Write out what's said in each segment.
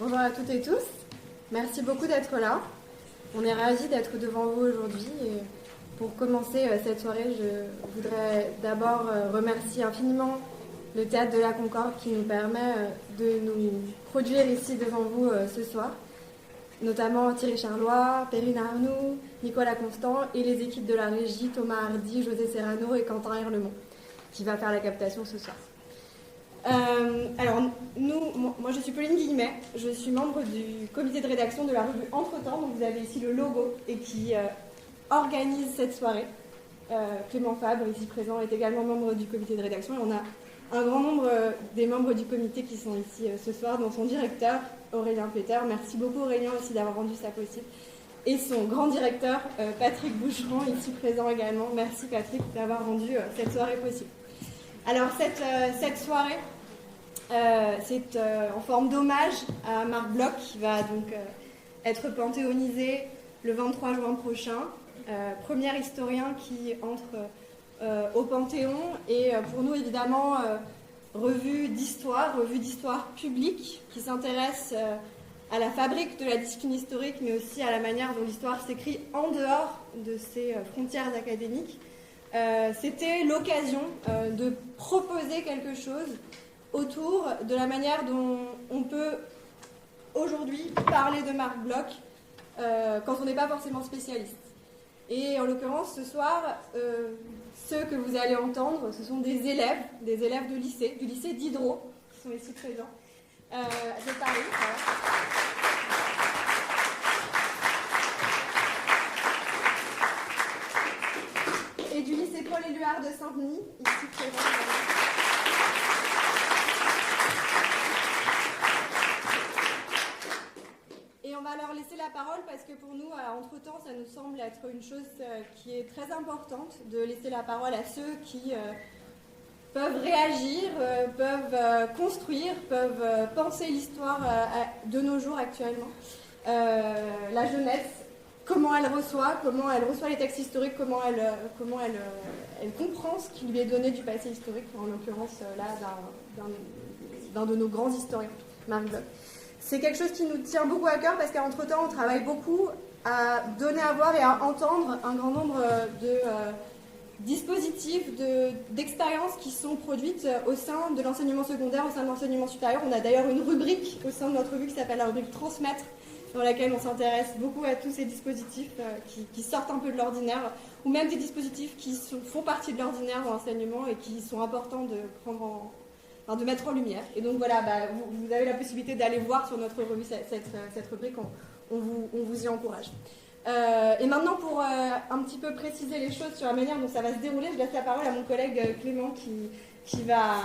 Bonjour à toutes et tous, merci beaucoup d'être là. On est ravis d'être devant vous aujourd'hui. Et pour commencer cette soirée, je voudrais d'abord remercier infiniment le Théâtre de la Concorde qui nous permet de nous produire ici devant vous ce soir, notamment Thierry Charlois, Perrine Arnoux, Nicolas Constant et les équipes de la régie, Thomas Hardy, José Serrano et Quentin Herlemont, qui va faire la captation ce soir. Alors, moi je suis Pauline Guillemet, je suis membre du comité de rédaction de la revue Entretemps, donc vous avez ici le logo, et qui organise cette soirée. Clément Fabre, ici présent, est également membre du comité de rédaction, et on a un grand nombre des membres du comité qui sont ici ce soir, dont son directeur, Aurélien Peter. Merci beaucoup Aurélien aussi d'avoir rendu ça possible. Et son grand directeur, Patrick Boucheron, ici présent également. Merci Patrick d'avoir rendu cette soirée possible. Alors cette soirée, c'est en forme d'hommage à Marc Bloch, qui va donc être panthéonisé le 23 juin prochain. Premier historien qui entre au Panthéon, et pour nous évidemment revue d'histoire publique qui s'intéresse à la fabrique de la discipline historique, mais aussi à la manière dont l'histoire s'écrit en dehors de ses frontières académiques. C'était l'occasion de proposer quelque chose autour de la manière dont on peut aujourd'hui parler de Marc Bloch quand on n'est pas forcément spécialiste. Et en l'occurrence, ce soir, ceux que vous allez entendre, ce sont des élèves de lycée, du lycée Diderot, qui sont ici présents, de Paris. Et du lycée Paul-Éluard de Saint-Denis, ici présent. Et on va leur laisser la parole parce que pour nous, entre-temps, ça nous semble être une chose qui est très importante, de laisser la parole à ceux qui peuvent réagir, peuvent construire, peuvent penser l'histoire de nos jours actuellement. La jeunesse, comment elle reçoit les textes historiques, comment elle comprend ce qui lui est donné du passé historique, en l'occurrence là d'un de nos grands historiens, Marc Bloch. C'est quelque chose qui nous tient beaucoup à cœur parce qu'entre-temps, on travaille beaucoup à donner à voir et à entendre un grand nombre de dispositifs, d'expériences qui sont produites au sein de l'enseignement secondaire, au sein de l'enseignement supérieur. On a d'ailleurs une rubrique au sein de notre revue qui s'appelle la rubrique Transmettre, dans laquelle on s'intéresse beaucoup à tous ces dispositifs qui sortent un peu de l'ordinaire, ou même des dispositifs qui font partie de l'ordinaire dans l'enseignement et qui sont importants de mettre en lumière. Et donc voilà, vous avez la possibilité d'aller voir sur notre revue cette rubrique, on vous y encourage. Et maintenant, pour un petit peu préciser les choses sur la manière dont ça va se dérouler, je laisse la parole à mon collègue Clément qui va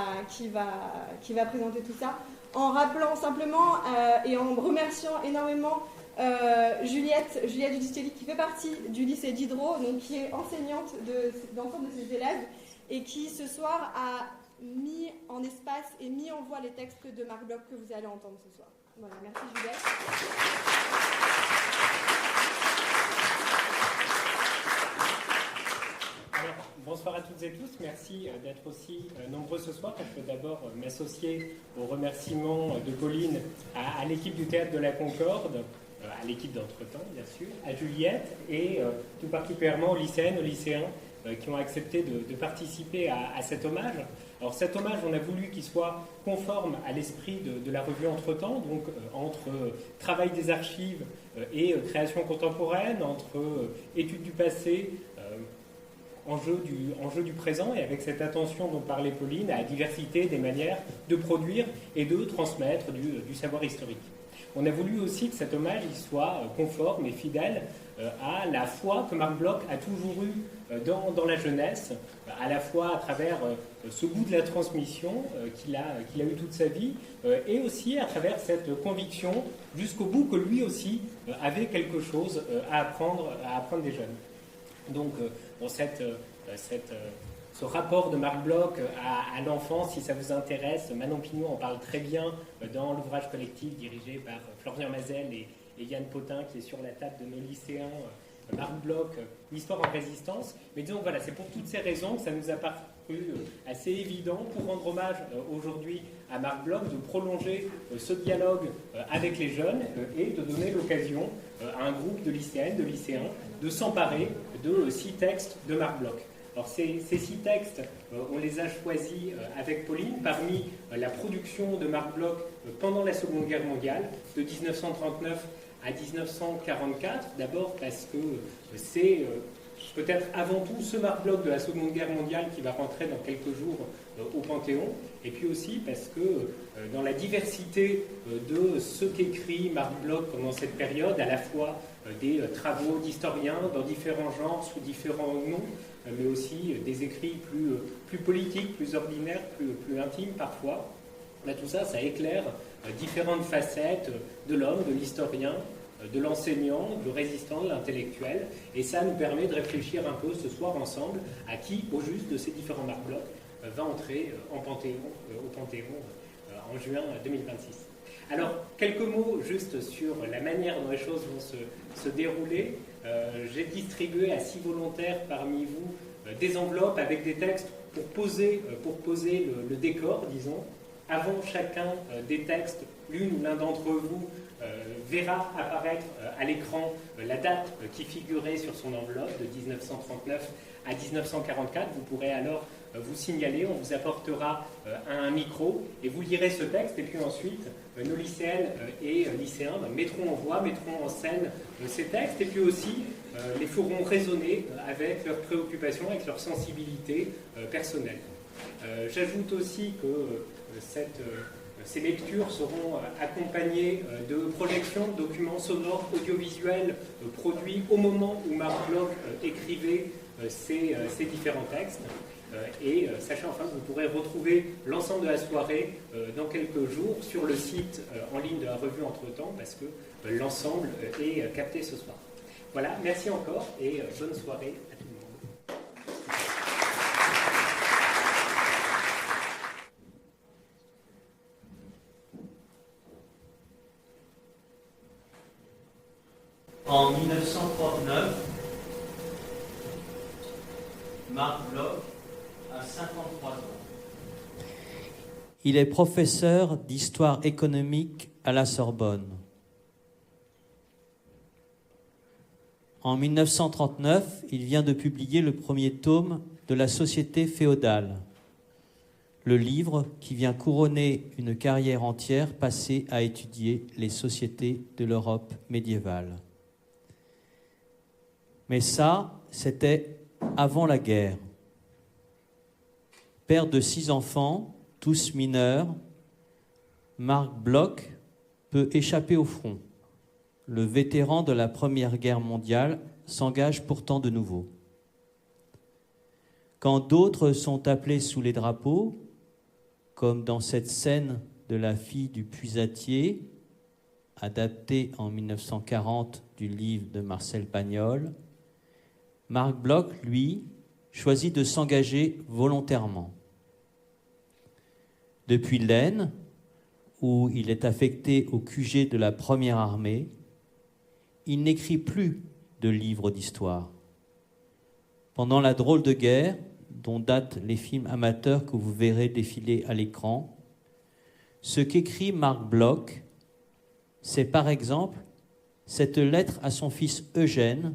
présenter tout ça, en rappelant simplement et en remerciant énormément Juliette Giudicelli, qui fait partie du lycée Diderot, donc qui est enseignante d'ensemble de ses élèves, et qui ce soir a mis en espace et mis en voix les textes de Marc Bloch que vous allez entendre ce soir. Voilà, merci Juliette. Alors, bonsoir à toutes et tous, merci d'être aussi nombreux ce soir. Je peux d'abord m'associer aux remerciements de Pauline à l'équipe du Théâtre de la Concorde, à l'équipe d'Entretemps bien sûr, à Juliette et tout particulièrement aux lycéennes, aux lycéens qui ont accepté de participer à cet hommage. Alors cet hommage, on a voulu qu'il soit conforme à l'esprit de la revue Entretemps, donc entre travail des archives et création contemporaine, entre études du passé, enjeu du présent, et avec cette attention dont parlait Pauline à la diversité des manières de produire et de transmettre du savoir historique. On a voulu aussi que cet hommage il soit conforme et fidèle à la foi que Marc Bloch a toujours eue dans la jeunesse, à la fois à travers ce goût de la transmission qu'il a eu toute sa vie, et aussi à travers cette conviction jusqu'au bout que lui aussi avait quelque chose à apprendre des jeunes. Donc, ce rapport de Marc Bloch à l'enfance, si ça vous intéresse, Manon Pignot en parle très bien dans l'ouvrage collectif dirigé par Florian Mazel et Yann Potin, qui est sur la table de nos lycéens Marc Bloch, L'histoire en résistance. Mais disons, voilà, c'est pour toutes ces raisons que ça nous a paru assez évident, pour rendre hommage aujourd'hui à Marc Bloch, de prolonger ce dialogue avec les jeunes et de donner l'occasion à un groupe de lycéennes, de lycéens, de s'emparer de 6 textes de Marc Bloch. Alors ces 6 textes, on les a choisis avec Pauline parmi la production de Marc Bloch pendant la Seconde Guerre mondiale, de 1939 à 1944, d'abord parce que c'est peut-être avant tout ce Marc Bloch de la Seconde Guerre mondiale qui va rentrer dans quelques jours au Panthéon, et puis aussi parce que dans la diversité de ce qu'écrit Marc Bloch pendant cette période, à la fois des travaux d'historiens dans différents genres, sous différents noms, mais aussi des écrits plus politiques, plus ordinaires, plus intimes parfois. Là, tout ça, ça éclaire différentes facettes de l'homme, de l'historien, de l'enseignant, du résistant, de l'intellectuel, et ça nous permet de réfléchir un peu ce soir ensemble à qui, au juste de ces différents Marc Bloch, va entrer au Panthéon en juin 2026. Alors, quelques mots juste sur la manière dont les choses vont se dérouler. J'ai distribué à 6 volontaires parmi vous des enveloppes avec des textes pour poser le décor, disons. Avant chacun des textes, l'une ou l'un d'entre vous verra apparaître à l'écran la date qui figurait sur son enveloppe de 1939 à 1944. Vous pourrez alors vous signaler, on vous apportera un micro et vous lirez ce texte, et puis ensuite nos lycéennes et lycéens mettront en voix, mettront en scène ces textes, et puis aussi les feront résonner avec leurs préoccupations, avec leur sensibilité personnelle. J'ajoute aussi que ces lectures seront accompagnées de projections, de documents sonores, audiovisuels produits au moment où Marc Bloch écrivait ces différents textes. Et sachez enfin que vous pourrez retrouver l'ensemble de la soirée dans quelques jours sur le site en ligne de la revue Entre-temps, parce que l'ensemble est capté ce soir. Voilà, merci encore et bonne soirée à tout le monde. En 1939, Marc Bloch a 53 ans. Il est professeur d'histoire économique à la Sorbonne. En 1939, il vient de publier le premier tome de La Société féodale, le livre qui vient couronner une carrière entière passée à étudier les sociétés de l'Europe médiévale. Mais ça, c'était avant la guerre. Père de 6 enfants, tous mineurs, Marc Bloch peut échapper au front. Le vétéran de la Première Guerre mondiale s'engage pourtant de nouveau. Quand d'autres sont appelés sous les drapeaux, comme dans cette scène de La fille du puisatier, adaptée en 1940 du livre de Marcel Pagnol, Marc Bloch, lui, choisit de s'engager volontairement. Depuis l'Aisne, où il est affecté au QG de la Première Armée, il n'écrit plus de livres d'histoire. Pendant la drôle de guerre, dont datent les films amateurs que vous verrez défiler à l'écran, ce qu'écrit Marc Bloch, c'est par exemple cette lettre à son fils Eugène,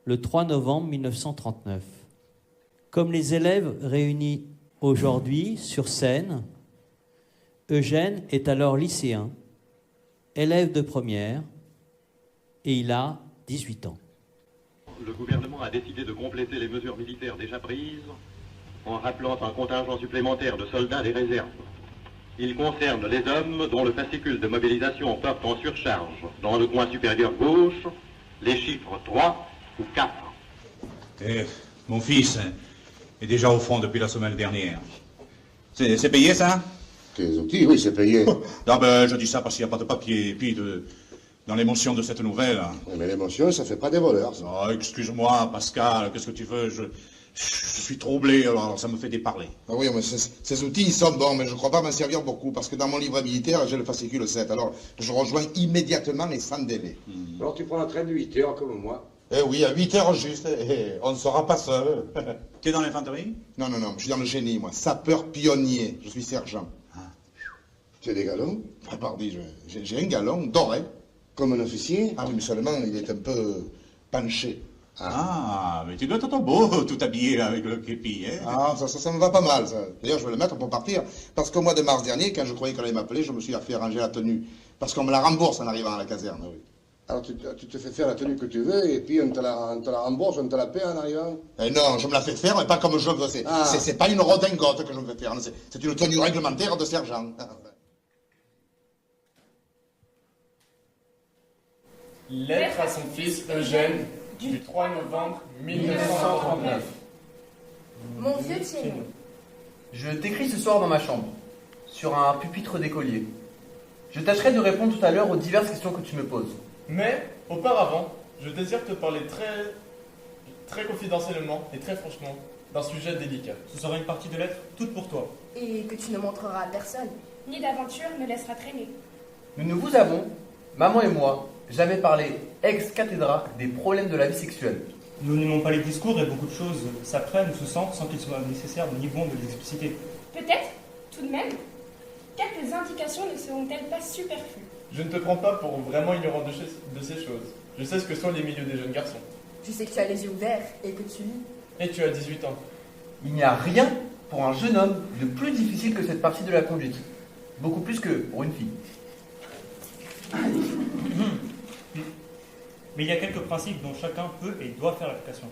le 3 novembre 1939. Comme les élèves réunis aujourd'hui sur scène, Eugène est alors lycéen, élève de première, et il a 18 ans. Le gouvernement a décidé de compléter les mesures militaires déjà prises en rappelant un contingent supplémentaire de soldats des réserves. Il concerne les hommes dont le fascicule de mobilisation porte en surcharge, dans le coin supérieur gauche, les chiffres 3 ou 4. Et mon fils est déjà au front depuis la semaine dernière. C'est payé, ça? Tes outils, oui, c'est payé. Non, ben, je dis ça parce qu'il n'y a pas de papier. Et puis, dans l'émotion de cette nouvelle... Oui, mais l'émotion, ça fait pas des voleurs, ça. Oh, excuse-moi, Pascal, qu'est-ce que tu veux? Je suis troublé, alors ça me fait déparler. Ah oui, mais ces outils, ils sont bons, mais je ne crois pas m'en servir beaucoup, parce que dans mon livre militaire, j'ai le fascicule 7, alors je rejoins immédiatement et sans délai. Alors tu prends un train de 8 heures, comme moi. Eh oui, à 8 heures juste, on ne sera pas seul. Tu es dans l'infanterie? Non, je suis dans le génie, moi. Sapeur pionnier, je suis sergent. Tu as des galons? Ah, pardi, j'ai un galon doré. Comme un officier? Ah oui, mais seulement, il est un peu penché. Ah, mais tu dois être beau, tout habillé avec le képi, hein? Ah, ça me va pas mal, ça. D'ailleurs, je vais le mettre pour partir. Parce qu'au mois de mars dernier, quand je croyais qu'elle allait m'appeler, je me suis fait arranger la tenue. Parce qu'on me la rembourse en arrivant à la caserne, oui. Alors tu te fais faire la tenue que tu veux et puis on te la rembourse, on te la paie en arrivant? Eh non, je me la fais faire, mais pas comme je veux. C'est pas une redingote que je me fais faire. C'est une tenue réglementaire de sergent. Lettre à son fils Eugène, du 3 novembre 1939. Mon vieux Thierry. Je t'écris ce soir dans ma chambre, sur un pupitre d'écolier. Je tâcherai de répondre tout à l'heure aux diverses questions que tu me poses. Mais, auparavant, je désire te parler très confidentiellement et très franchement d'un sujet délicat. Ce sera une partie de lettre toute pour toi. Et que tu ne montreras à personne. Ni d'aventure ne laissera traîner. Nous ne vous avons, maman et moi, jamais parlé ex cathedra des problèmes de la vie sexuelle. Nous n'aimons pas les discours et beaucoup de choses s'apprennent ou se sentent sans qu'il soit nécessaire ni bon de les expliciter. Peut-être, tout de même, quelques indications ne seront-elles pas superflues? Je ne te prends pas pour vraiment ignorant de ces choses. Je sais ce que sont les milieux des jeunes garçons. Je sais que tu as les yeux ouverts et que tu lis. Et tu as 18 ans. Il n'y a rien pour un jeune homme de plus difficile que cette partie de la conduite. Beaucoup plus que pour une fille. Mais il y a quelques principes dont chacun peut et doit faire application.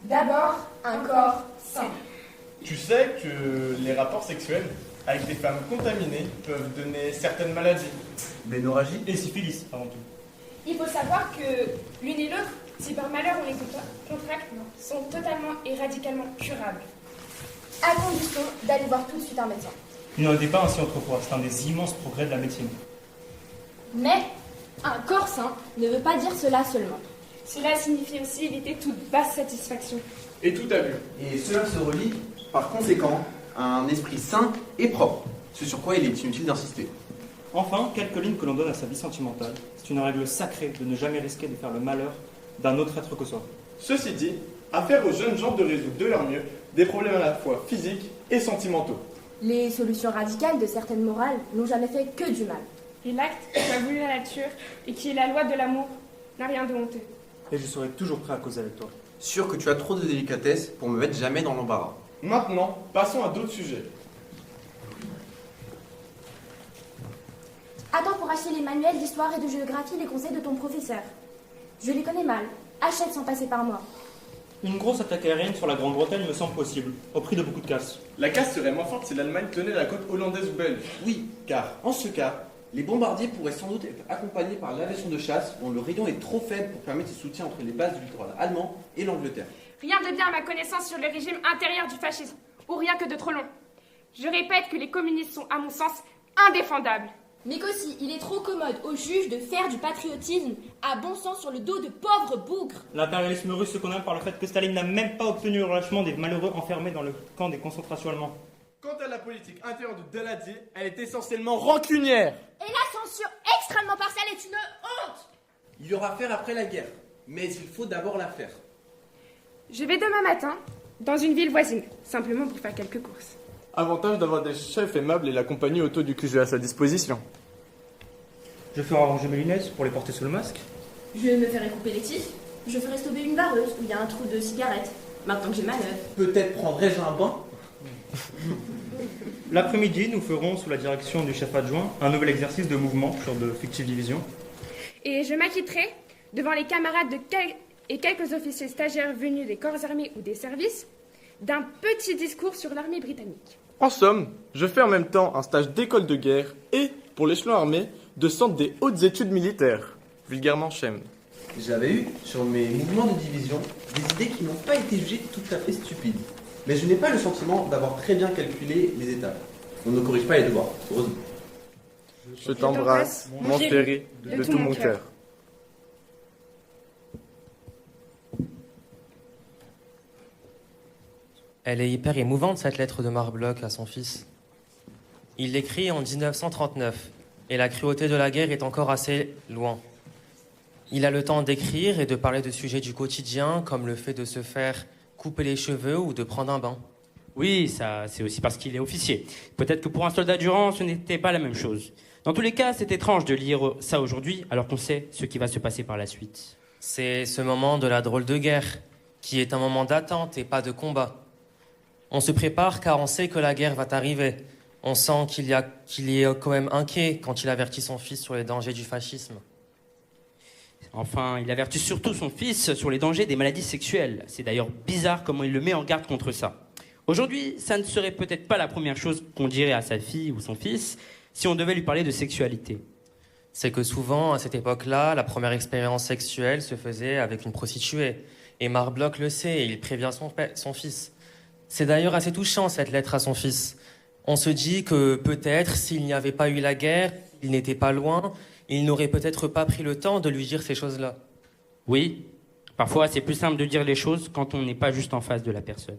D'abord, un corps sain. Tu sais que les rapports sexuels avec des femmes contaminées peuvent donner certaines maladies. Bénorragie et syphilis avant tout. Il faut savoir que l'une et l'autre, si par malheur on les contracte, sont totalement et radicalement curables. À condition d'aller voir tout de suite un médecin. Il n'en était pas ainsi autrefois, c'est un des immenses progrès de la médecine. Mais un corps sain ne veut pas dire cela seulement. Cela signifie aussi éviter toute basse satisfaction. Et tout abus. Et cela se relie, par conséquent, à un esprit sain et propre, ce sur quoi il est inutile d'insister. Enfin, quelques lignes que l'on donne à sa vie sentimentale. C'est une règle sacrée de ne jamais risquer de faire le malheur d'un autre être que soi. Ceci dit, affaire aux jeunes gens de résoudre de leur mieux des problèmes à la fois physiques et sentimentaux. Les solutions radicales de certaines morales n'ont jamais fait que du mal. Et l'acte qui a voulu la nature et qui est la loi de l'amour n'a rien de honteux. Et je serai toujours prêt à causer avec toi. Sûr que tu as trop de délicatesse pour me mettre jamais dans l'embarras. Maintenant, passons à d'autres sujets. Attends pour acheter les manuels d'histoire et de géographie les conseils de ton professeur. Je les connais mal. Achète sans passer par moi. Une grosse attaque aérienne sur la Grande-Bretagne me semble possible, au prix de beaucoup de casse. La casse serait moins forte si l'Allemagne tenait la côte hollandaise ou belge. Oui, car en ce cas, les bombardiers pourraient sans doute être accompagnés par l'aviation de chasse dont le rayon est trop faible pour permettre ce soutien entre les bases du littoral allemand et l'Angleterre. Rien de bien à ma connaissance sur le régime intérieur du fascisme, ou rien que de trop long. Je répète que les communistes sont, à mon sens, indéfendables. Mais qu'aussi, il est trop commode aux juges de faire du patriotisme à bon sens sur le dos de pauvres bougres. L'impérialisme russe se condamne par le fait que Staline n'a même pas obtenu le relâchement des malheureux enfermés dans le camp des concentrations allemands. Quant à la politique intérieure de Daladier, elle est essentiellement rancunière. Et la censure extrêmement partielle est une honte. Il y aura affaire après la guerre, mais il faut d'abord la faire. Je vais demain matin dans une ville voisine, simplement pour faire quelques courses. Avantage d'avoir des chefs aimables et la compagnie auto du QG à sa disposition. Je ferai arranger mes lunettes pour les porter sous le masque. Je me ferai couper les tiges. Je ferai stopper une vareuse où il y a un trou de cigarette. Maintenant que j'ai ma neuve. Peut-être prendrai-je un bain. L'après-midi, nous ferons, sous la direction du chef adjoint, un nouvel exercice de mouvement sur de fictives divisions. Et je m'acquitterai, devant les camarades et quelques officiers stagiaires venus des corps armés ou des services, d'un petit discours sur l'armée britannique. En somme, je fais en même temps un stage d'école de guerre et, pour l'échelon armé, de centre des hautes études militaires, vulgairement CHEM. J'avais eu, sur mes mouvements de division, des idées qui n'ont pas été jugées tout à fait stupides. Mais je n'ai pas le sentiment d'avoir très bien calculé les étapes. On ne corrige pas les devoirs, heureusement. Je t'embrasse, mon chéri, de tout mon cœur. Elle est hyper émouvante, cette lettre de Marbloch à son fils. Il l'écrit en 1939, et la cruauté de la guerre est encore assez loin. Il a le temps d'écrire et de parler de sujets du quotidien, comme le fait de se faire couper les cheveux ou de prendre un bain. Oui, ça, c'est aussi parce qu'il est officier. Peut-être que pour un soldat du rang, ce n'était pas la même chose. Dans tous les cas, c'est étrange de lire ça aujourd'hui, alors qu'on sait ce qui va se passer par la suite. C'est ce moment de la drôle de guerre, qui est un moment d'attente et pas de combat. On se prépare car on sait que la guerre va arriver. On sent qu'il est quand même inquiet quand il avertit son fils sur les dangers du fascisme. Enfin, il avertit surtout son fils sur les dangers des maladies sexuelles. C'est d'ailleurs bizarre comment il le met en garde contre ça. Aujourd'hui, ça ne serait peut-être pas la première chose qu'on dirait à sa fille ou son fils si on devait lui parler de sexualité. C'est que souvent, à cette époque-là, la première expérience sexuelle se faisait avec une prostituée. Et Marbloch le sait et il prévient son fils. C'est d'ailleurs assez touchant, cette lettre à son fils. On se dit que peut-être, s'il n'y avait pas eu la guerre, il n'était pas loin, il n'aurait peut-être pas pris le temps de lui dire ces choses-là. Oui, parfois c'est plus simple de dire les choses quand on n'est pas juste en face de la personne.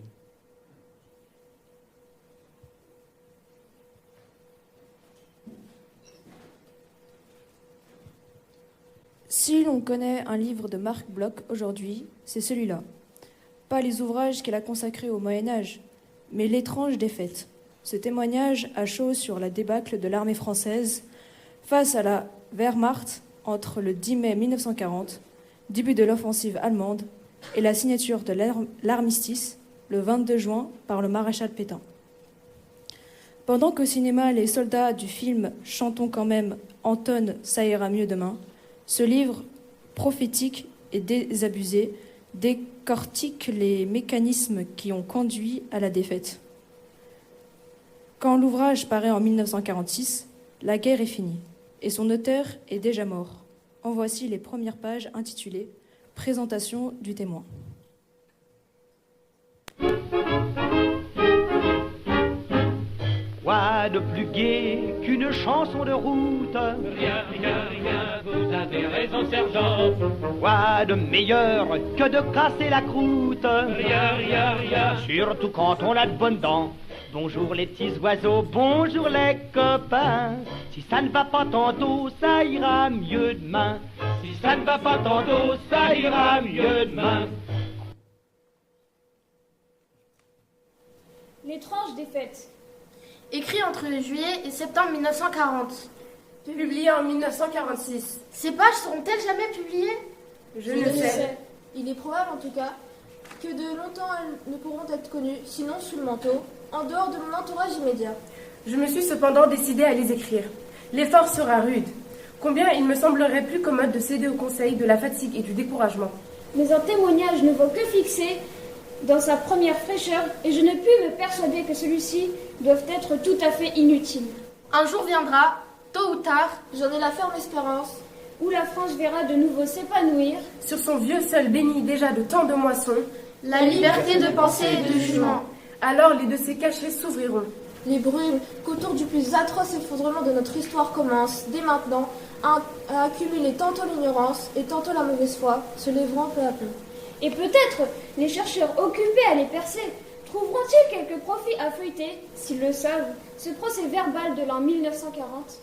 Si l'on connaît un livre de Marc Bloch aujourd'hui, c'est celui-là. Pas les ouvrages qu'il a consacrés au Moyen-Âge, mais L'étrange défaite. Ce témoignage à chaud sur la débâcle de l'armée française face à la Wehrmacht entre le 10 mai 1940, début de l'offensive allemande, et la signature de l'armistice, le 22 juin, par le maréchal Pétain. Pendant qu'au cinéma, les soldats du film « Chantons quand même » entonnent « Ça ira mieux demain », ce livre prophétique et désabusé décortique les mécanismes qui ont conduit à la défaite. Quand l'ouvrage paraît en 1946, la guerre est finie et son auteur est déjà mort. En voici les premières pages intitulées « Présentation du témoin ». Quoi de plus gai qu'une chanson de route? Rien, rien, rien, vous avez raison, sergent. Quoi de meilleur que de casser la croûte? Rien, rien, rien, surtout quand on a de bonnes dents. Bonjour les petits oiseaux, bonjour les copains. Si ça ne va pas tantôt, ça ira mieux demain. Si ça ne va pas tantôt, ça ira mieux demain. L'étrange défaite. Écrit entre juillet et septembre 1940. Publié en 1946. Ces pages seront-elles jamais publiées? Je ne sais. Il est probable en tout cas que de longtemps elles ne pourront être connues, sinon sous le manteau, en dehors de mon entourage immédiat. Je me suis cependant décidée à les écrire. L'effort sera rude. Combien il me semblerait plus commode de céder aux conseils de la fatigue et du découragement. Mais un témoignage ne vaut que fixer dans sa première fraîcheur, et je ne puis me persuader que celui-ci doit être tout à fait inutile. Un jour viendra, tôt ou tard, j'en ai la ferme espérance, où la France verra de nouveau s'épanouir, sur son vieux sol béni déjà de tant de moissons, la liberté de pensée et de jugement. Alors les de ces cachets s'ouvriront. Les brumes qu'autour du plus atroce effondrement de notre histoire commencent, dès maintenant, à accumuler tantôt l'ignorance et tantôt la mauvaise foi, se lèveront peu à peu. Et peut-être les chercheurs occupés à les percer trouveront-ils quelques profits à feuilleter, s'ils le savent, ce procès-verbal de l'an 1940.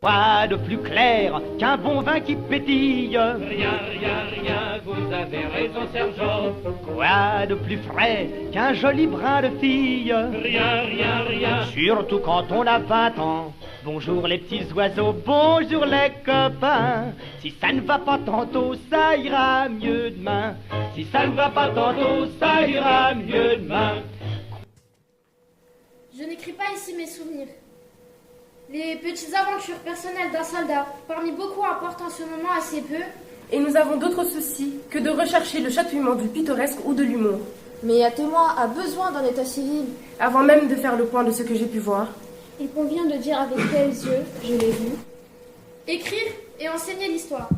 Quoi de plus clair qu'un bon vin qui pétille? Rien, rien, rien, vous avez raison, sergent. Quoi de plus frais qu'un joli brin de fille? Rien, rien, rien, surtout quand on a 20 ans. Bonjour les petits oiseaux, bonjour les copains. Si ça ne va pas tantôt, ça ira mieux demain. Si ça ne va pas tantôt, ça ira mieux demain. Je n'écris pas ici mes souvenirs. Les petites aventures personnelles d'un soldat, parmi beaucoup apportent en ce moment assez peu. Et nous avons d'autres soucis que de rechercher le chatouillement du pittoresque ou de l'humour. Mais un témoin a besoin d'un état civil. Avant même de faire le point de ce que j'ai pu voir, il convient de dire avec quels yeux je l'ai vu. Écrire et enseigner l'histoire.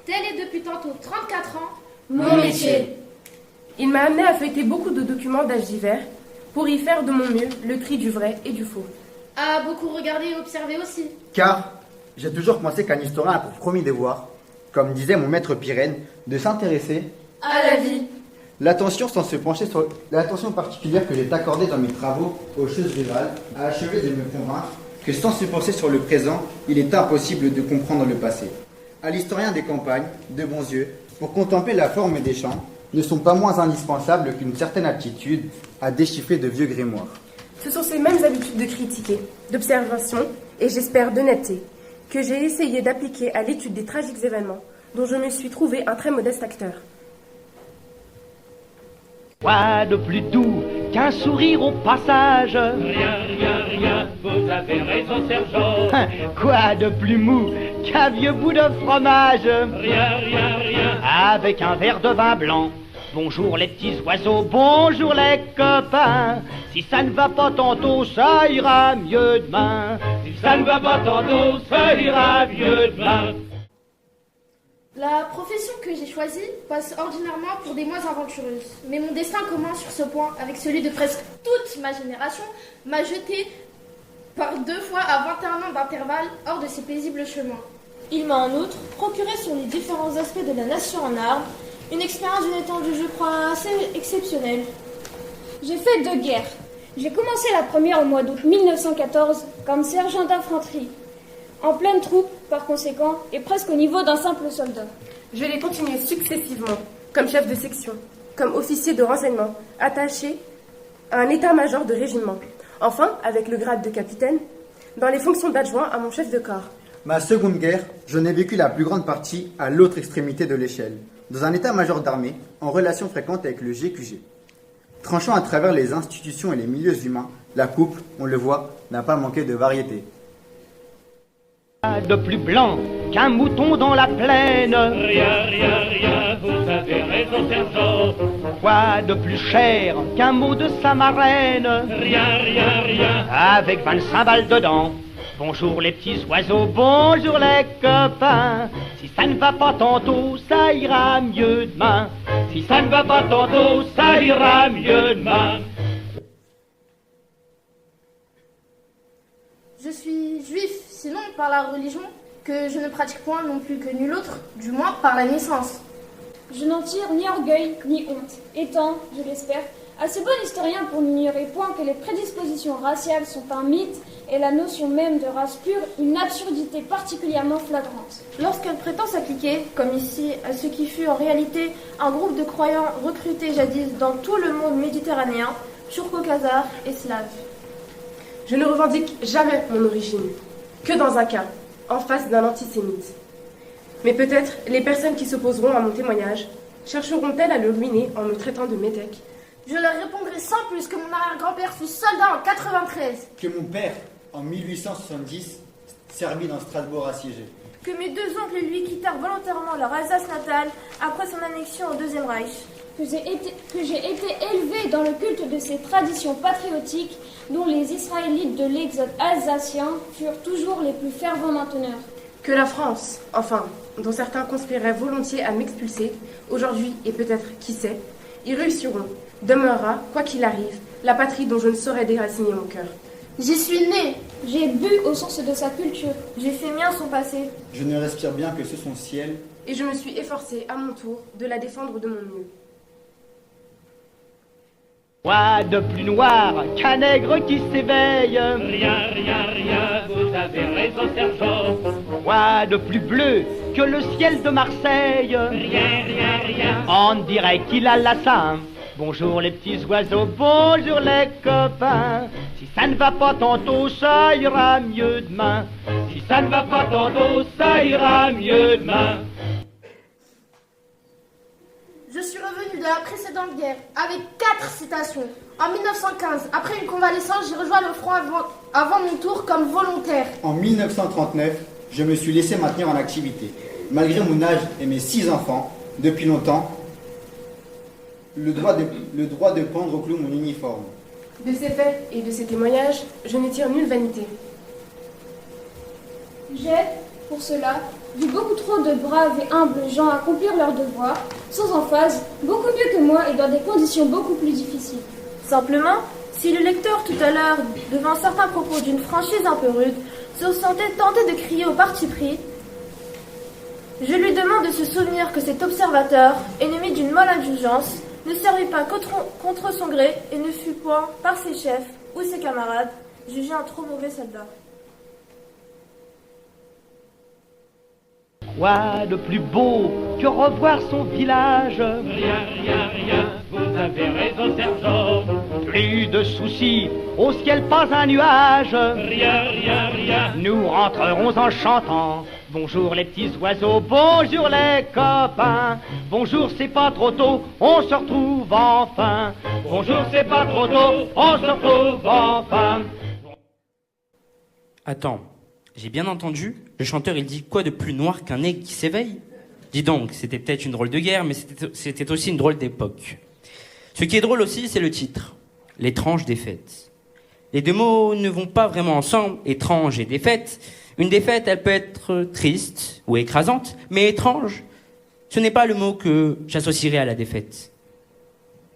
Tel est depuis tantôt 34 ans mon métier. Il m'a amené à feuilleter beaucoup de documents d'âge divers pour y faire de mon mieux le tri du vrai et du faux. A beaucoup regardé et observé aussi. Car j'ai toujours pensé qu'un historien a pour premier devoir, comme disait mon maître Pirenne, de s'intéresser à la vie. L'attention sans se pencher sur l'attention particulière que j'ai accordée dans mes travaux aux choses rurales a achevé de me convaincre que sans se pencher sur le présent, il est impossible de comprendre le passé. À l'historien des campagnes, de bons yeux, pour contempler la forme des champs, ne sont pas moins indispensables qu'une certaine aptitude à déchiffrer de vieux grimoires. Ce sont ces mêmes habitudes de critiquer, d'observation et j'espère d'honnêteté que j'ai essayé d'appliquer à l'étude des tragiques événements dont je me suis trouvé un très modeste acteur. Quoi de plus doux qu'un sourire au passage? Rien, vous avez raison, sergent. Quoi de plus mou qu'un vieux bout de fromage? Rien. Avec un verre de vin blanc. Bonjour les petits oiseaux, bonjour les copains. Si ça ne va pas tantôt, ça ira mieux demain. Si ça ne va pas tantôt, ça ira mieux demain. La profession que j'ai choisie passe ordinairement pour des moins aventureuses. Mais mon destin commun sur ce point, avec celui de presque toute ma génération, m'a jeté par 2 fois à 21 ans d'intervalle hors de ces paisibles chemins. Il m'a en outre procuré sur les différents aspects de la nation en armes une expérience d'une étendue, je crois, assez exceptionnelle. J'ai fait 2 guerres. J'ai commencé la première au mois d'août 1914 comme sergent d'infanterie, en pleine troupe par conséquent, et presque au niveau d'un simple soldat. Je l'ai continué successivement, comme chef de section, comme officier de renseignement, attaché à un état-major de régiment. Enfin, avec le grade de capitaine, dans les fonctions d'adjoint à mon chef de corps. Ma seconde guerre, je n'ai vécu la plus grande partie à l'autre extrémité de l'échelle, dans un état-major d'armée, en relation fréquente avec le GQG. Tranchant à travers les institutions et les milieux humains, la coupe, on le voit, n'a pas manqué de variété. De plus blanc qu'un mouton dans la plaine. Rien, vous avez raison, sergent. Quoi de plus cher qu'un mot de sa marraine? Rien. Avec 25 balles dedans. Bonjour les petits oiseaux, bonjour les copains. Si ça ne va pas tantôt, ça ira mieux demain. Si ça ne va pas tantôt, ça ira mieux demain. Je suis juif, sinon par la religion, que je ne pratique point non plus que nul autre, du moins par la naissance. Je n'en tire ni orgueil ni honte, étant, je l'espère, assez bon historien pour n'ignorer point que les prédispositions raciales sont un mythe et la notion même de race pure une absurdité particulièrement flagrante. Lorsqu'elle prétend s'appliquer, comme ici, à ce qui fut en réalité un groupe de croyants recrutés jadis dans tout le monde méditerranéen, turco-khazars et slaves. Je ne revendique jamais mon origine, que dans un cas, en face d'un antisémite. Mais peut-être les personnes qui s'opposeront à mon témoignage chercheront-elles à le ruiner en me traitant de métèque. Je leur répondrai sans plus que mon arrière-grand-père fut soldat en 93. Que mon père, en 1870, servit dans Strasbourg assiégé. Que mes 2 oncles, lui, quittèrent volontairement leur Alsace natale après son annexion au Deuxième Reich. Que j'ai été élevé dans le culte de ces traditions patriotiques dont les Israélites de l'exode alsacien furent toujours les plus fervents mainteneurs. Que la France, enfin, dont certains conspireraient volontiers à m'expulser, aujourd'hui et peut-être, qui sait, y réussiront, demeurera, quoi qu'il arrive, la patrie dont je ne saurais déraciner mon cœur. J'y suis né, j'ai bu aux sources de sa culture, j'ai fait mien son passé. Je ne respire bien que ce son ciel. Et je me suis efforcé à mon tour de la défendre de mon mieux. Quoi de plus noir qu'un nègre qui s'éveille? Rien, vous avez raison, sergent. Quoi de plus bleu que le ciel de Marseille? Rien. On dirait qu'il a la sein. Bonjour les petits oiseaux, bonjour les copains. Si ça ne va pas tantôt, ça ira mieux demain. Si ça ne va pas tantôt, ça ira mieux demain. Je suis revenu de la précédente guerre avec 4 citations. En 1915, après une convalescence, j'ai rejoint le front avant mon tour comme volontaire. En 1939, je me suis laissé maintenir en activité. Malgré mon âge et mes 6 enfants, depuis longtemps, le droit de pendre au clou mon uniforme. De ces faits et de ces témoignages, je ne tire nulle vanité. J'ai, pour cela, vu beaucoup trop de braves et humbles gens accomplir leurs devoirs, sans emphase, beaucoup mieux que moi et dans des conditions beaucoup plus difficiles. Simplement, si le lecteur tout à l'heure, devant certains propos d'une franchise un peu rude, se sentait tenté de crier au parti pris, je lui demande de se souvenir que cet observateur, ennemi d'une molle indulgence, ne servit pas contre son gré et ne fut point, par ses chefs ou ses camarades, jugé un trop mauvais soldat. Quoi de plus beau que revoir son village? Rien, rien, rien, vous avez raison, sergent. Plus de soucis, au ciel pas un nuage. Rien, rien, rien. Nous rentrerons en chantant. Bonjour les petits oiseaux, bonjour les copains. Bonjour, c'est pas trop tôt, on se retrouve enfin. Bonjour, c'est pas trop tôt, on se retrouve enfin. Attends, j'ai bien entendu? Le chanteur, il dit quoi de plus noir qu'un aigle qui s'éveille? Dis donc, c'était peut-être une drôle de guerre, mais c'était aussi une drôle d'époque. Ce qui est drôle aussi, c'est le titre. L'étrange défaite. Les deux mots ne vont pas vraiment ensemble, étrange et défaite. Une défaite, elle peut être triste ou écrasante, mais étrange, ce n'est pas le mot que j'associerais à la défaite.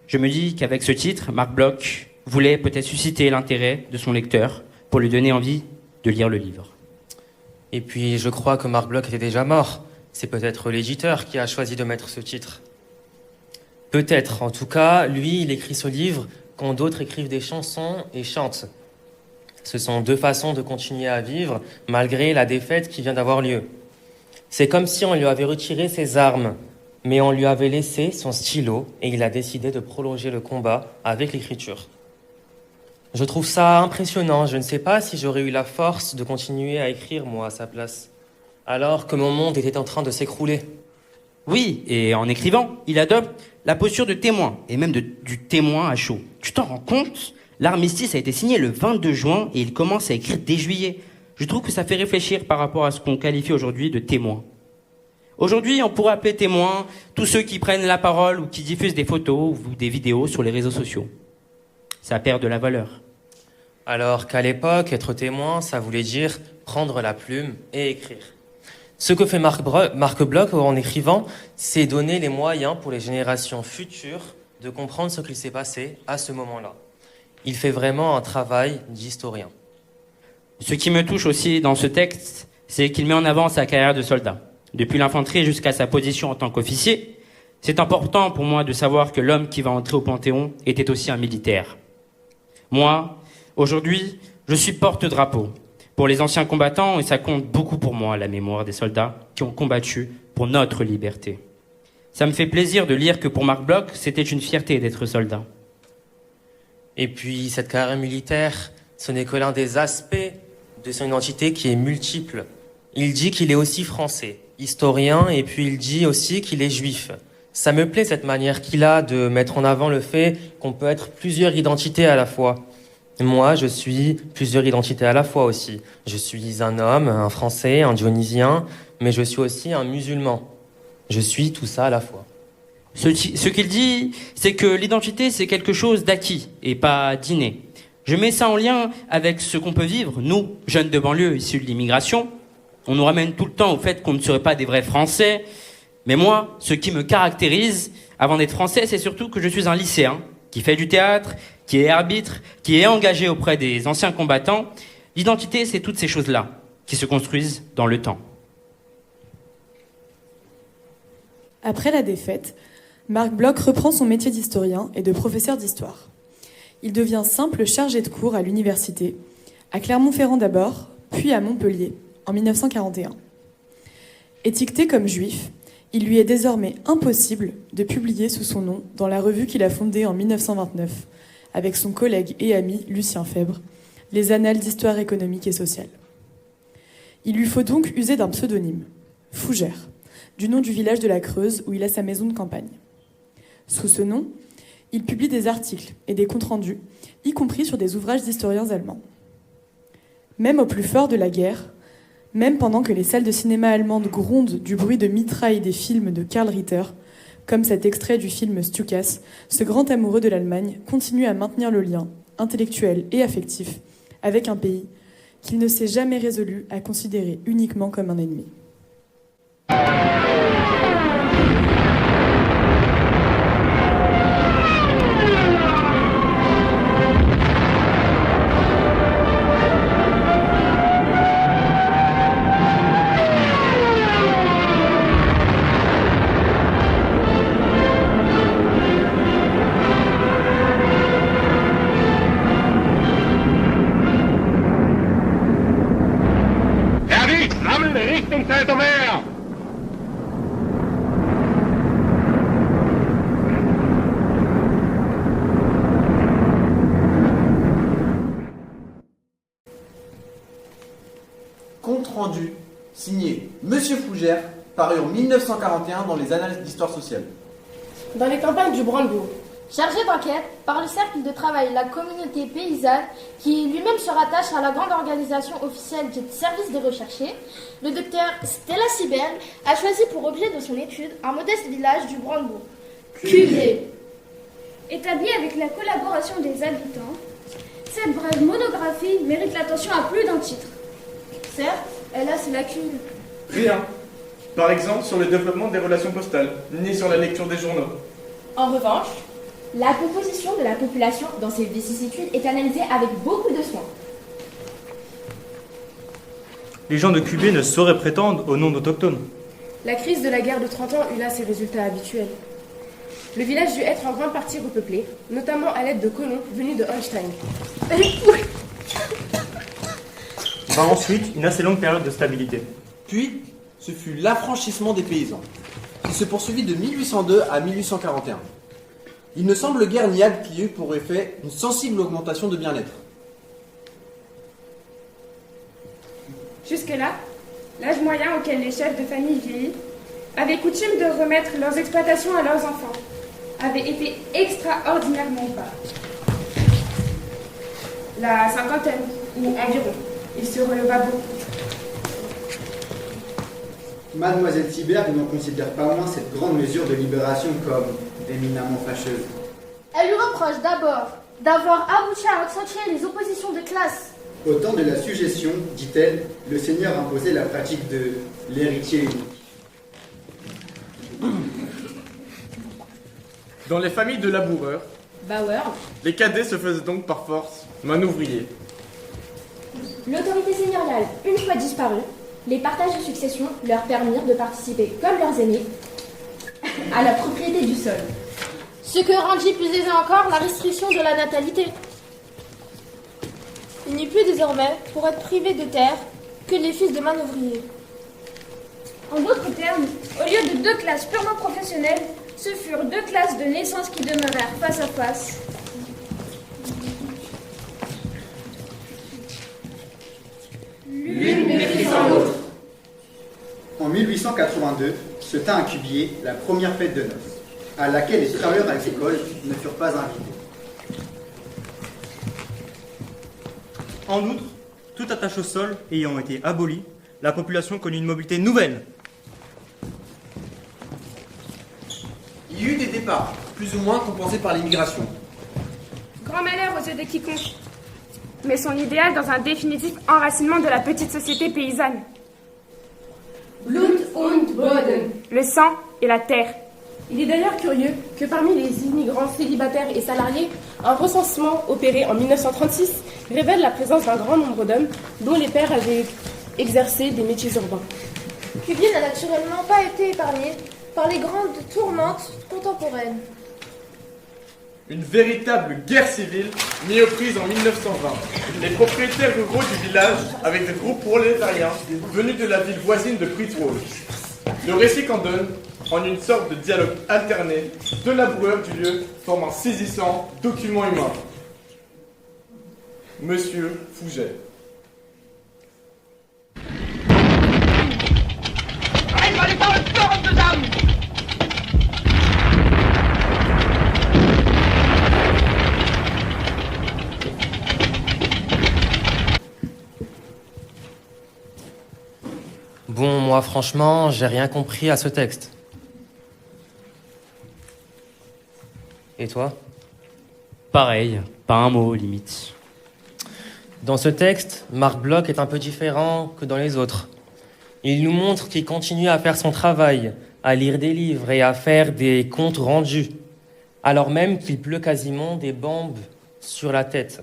Je me dis qu'avec ce titre, Marc Bloch voulait peut-être susciter l'intérêt de son lecteur pour lui donner envie de lire le livre. Et puis, je crois que Marc Bloch était déjà mort. C'est peut-être l'éditeur qui a choisi de mettre ce titre. Peut-être. En tout cas, lui, il écrit ce livre quand d'autres écrivent des chansons et chantent. Ce sont deux façons de continuer à vivre, malgré la défaite qui vient d'avoir lieu. C'est comme si on lui avait retiré ses armes, mais on lui avait laissé son stylo et il a décidé de prolonger le combat avec l'écriture. Je trouve ça impressionnant. Je ne sais pas si j'aurais eu la force de continuer à écrire, moi, à sa place, alors que mon monde était en train de s'écrouler. Oui, et en écrivant, il adopte la posture de témoin, et même du témoin à chaud. Tu t'en rends compte? L'armistice a été signé le 22 juin et il commence à écrire dès juillet. Je trouve que ça fait réfléchir par rapport à ce qu'on qualifie aujourd'hui de témoin. Aujourd'hui, on pourrait appeler témoins tous ceux qui prennent la parole ou qui diffusent des photos ou des vidéos sur les réseaux sociaux. Ça perd de la valeur. Alors qu'à l'époque, être témoin, ça voulait dire prendre la plume et écrire. Ce que fait Marc Bloch en écrivant, c'est donner les moyens pour les générations futures de comprendre ce qu'il s'est passé à ce moment-là. Il fait vraiment un travail d'historien. Ce qui me touche aussi dans ce texte, c'est qu'il met en avant sa carrière de soldat. Depuis l'infanterie jusqu'à sa position en tant qu'officier, c'est important pour moi de savoir que l'homme qui va entrer au Panthéon était aussi un militaire. Moi, aujourd'hui, je suis porte-drapeau pour les anciens combattants et ça compte beaucoup pour moi, la mémoire des soldats qui ont combattu pour notre liberté. Ça me fait plaisir de lire que pour Marc Bloch, c'était une fierté d'être soldat. Et puis, cette carrière militaire, ce n'est que l'un des aspects de son identité qui est multiple. Il dit qu'il est aussi français, historien, et puis il dit aussi qu'il est juif. Ça me plaît cette manière qu'il a de mettre en avant le fait qu'on peut être plusieurs identités à la fois. Moi, je suis plusieurs identités à la fois aussi. Je suis un homme, un Français, un Dionysien, mais je suis aussi un musulman. Je suis tout ça à la fois. Ce qu'il dit, c'est que l'identité, c'est quelque chose d'acquis et pas d'inné. Je mets ça en lien avec ce qu'on peut vivre, nous, jeunes de banlieue issus de l'immigration. On nous ramène tout le temps au fait qu'on ne serait pas des vrais Français. Mais moi, ce qui me caractérise, avant d'être français, c'est surtout que je suis un lycéen qui fait du théâtre, qui est arbitre, qui est engagé auprès des anciens combattants. L'identité, c'est toutes ces choses-là qui se construisent dans le temps. Après la défaite, Marc Bloch reprend son métier d'historien et de professeur d'histoire. Il devient simple chargé de cours à l'université, à Clermont-Ferrand d'abord, puis à Montpellier, en 1941. Étiqueté comme juif, il lui est désormais impossible de publier sous son nom dans la revue qu'il a fondée en 1929, avec son collègue et ami Lucien Febvre, les Annales d'histoire économique et sociale. Il lui faut donc user d'un pseudonyme, Fougère, du nom du village de la Creuse où il a sa maison de campagne. Sous ce nom, il publie des articles et des comptes rendus, y compris sur des ouvrages d'historiens allemands. Même au plus fort de la guerre, même pendant que les salles de cinéma allemandes grondent du bruit de mitraille des films de Karl Ritter, comme cet extrait du film Stukas, ce grand amoureux de l'Allemagne continue à maintenir le lien, intellectuel et affectif, avec un pays qu'il ne s'est jamais résolu à considérer uniquement comme un ennemi. rendu, signé Monsieur Fougère, paru en 1941 dans les Annales d'histoire sociale. Dans les campagnes du Brandebourg. Chargé d'enquête par le cercle de travail La Communauté Paysanne, qui lui-même se rattache à la grande organisation officielle du service des recherchés, le docteur Stella Siberg a choisi pour objet de son étude un modeste village du Brandebourg, Cuvier. Établi avec la collaboration des habitants, cette brève monographie mérite l'attention à plus d'un titre. Certes, elle a ses lacunes. Rien. Par exemple, sur le développement des relations postales, ni sur la lecture des journaux. En revanche, la composition de la population dans ces vicissitudes est analysée avec beaucoup de soin. Les gens de Cuvier ne sauraient prétendre au nom d'autochtones. La crise de la guerre de 30 ans eut là ses résultats habituels. Le village dut être en grande partie repeuplé, notamment à l'aide de colons venus de Holstein. Va ensuite une assez longue période de stabilité. Puis, ce fut l'affranchissement des paysans, qui se poursuivit de 1802 à 1841. Il ne semble guère niable qu'il y eut pour effet une sensible augmentation de bien-être. Jusque-là, l'âge moyen auquel les chefs de famille vieillis avaient coutume de remettre leurs exploitations à leurs enfants avait été extraordinairement bas. La cinquantaine, ou environ, il se releva beaucoup. Mademoiselle Siberg n'en considère pas moins cette grande mesure de libération comme éminemment fâcheuse. Elle lui reproche d'abord d'avoir abouti à accentuer les oppositions de classe. Au temps de la suggestion, dit-elle, le Seigneur imposait la pratique de l'héritier unique. Dans les familles de laboureurs, Bauer. Les cadets se faisaient donc par force manouvriers. L'autorité seigneuriale, une fois disparue, les partages de succession leur permirent de participer, comme leurs aînés, à la propriété du sol. Ce que rendit plus aisé encore la restriction de la natalité. Il n'y plus désormais, pour être privé de terre, que les fils de manœuvriers. En d'autres termes, au lieu de deux classes purement professionnelles, ce furent deux classes de naissance qui demeurèrent face à face. L'une méprisant l'autre. En 1882 se tint à Cuvier la première fête de noces, à laquelle les travailleurs agricoles ne furent pas invités. En outre, toute attache au sol ayant été abolie, la population connut une mobilité nouvelle. Il y eut des départs, plus ou moins compensés par l'immigration. Grand malheur aux yeux de quiconque, mais son idéal dans un définitif enracinement de la petite société paysanne. Blut und Boden. Le sang et la terre. Il est d'ailleurs curieux que parmi les immigrants célibataires et salariés, un recensement opéré en 1936 révèle la présence d'un grand nombre d'hommes dont les pères avaient exercé des métiers urbains. Cuvier n'a naturellement pas été épargné par les grandes tourmentes contemporaines. Une véritable guerre civile mit aux prises en 1920. Les propriétaires ruraux du village, avec des groupes prolétariens venus de la ville voisine de Pritwald. Le récit qu'en donne, en une sorte de dialogue alterné, deux laboureurs du lieu forment un saisissant document humain. Monsieur Fouget. Bon, moi franchement, j'ai rien compris à ce texte. Et toi? Pareil, pas un mot limite. Dans ce texte, Marc Bloch est un peu différent que dans les autres. Il nous montre qu'il continue à faire son travail, à lire des livres et à faire des comptes rendus, alors même qu'il pleut quasiment des bombes sur la tête.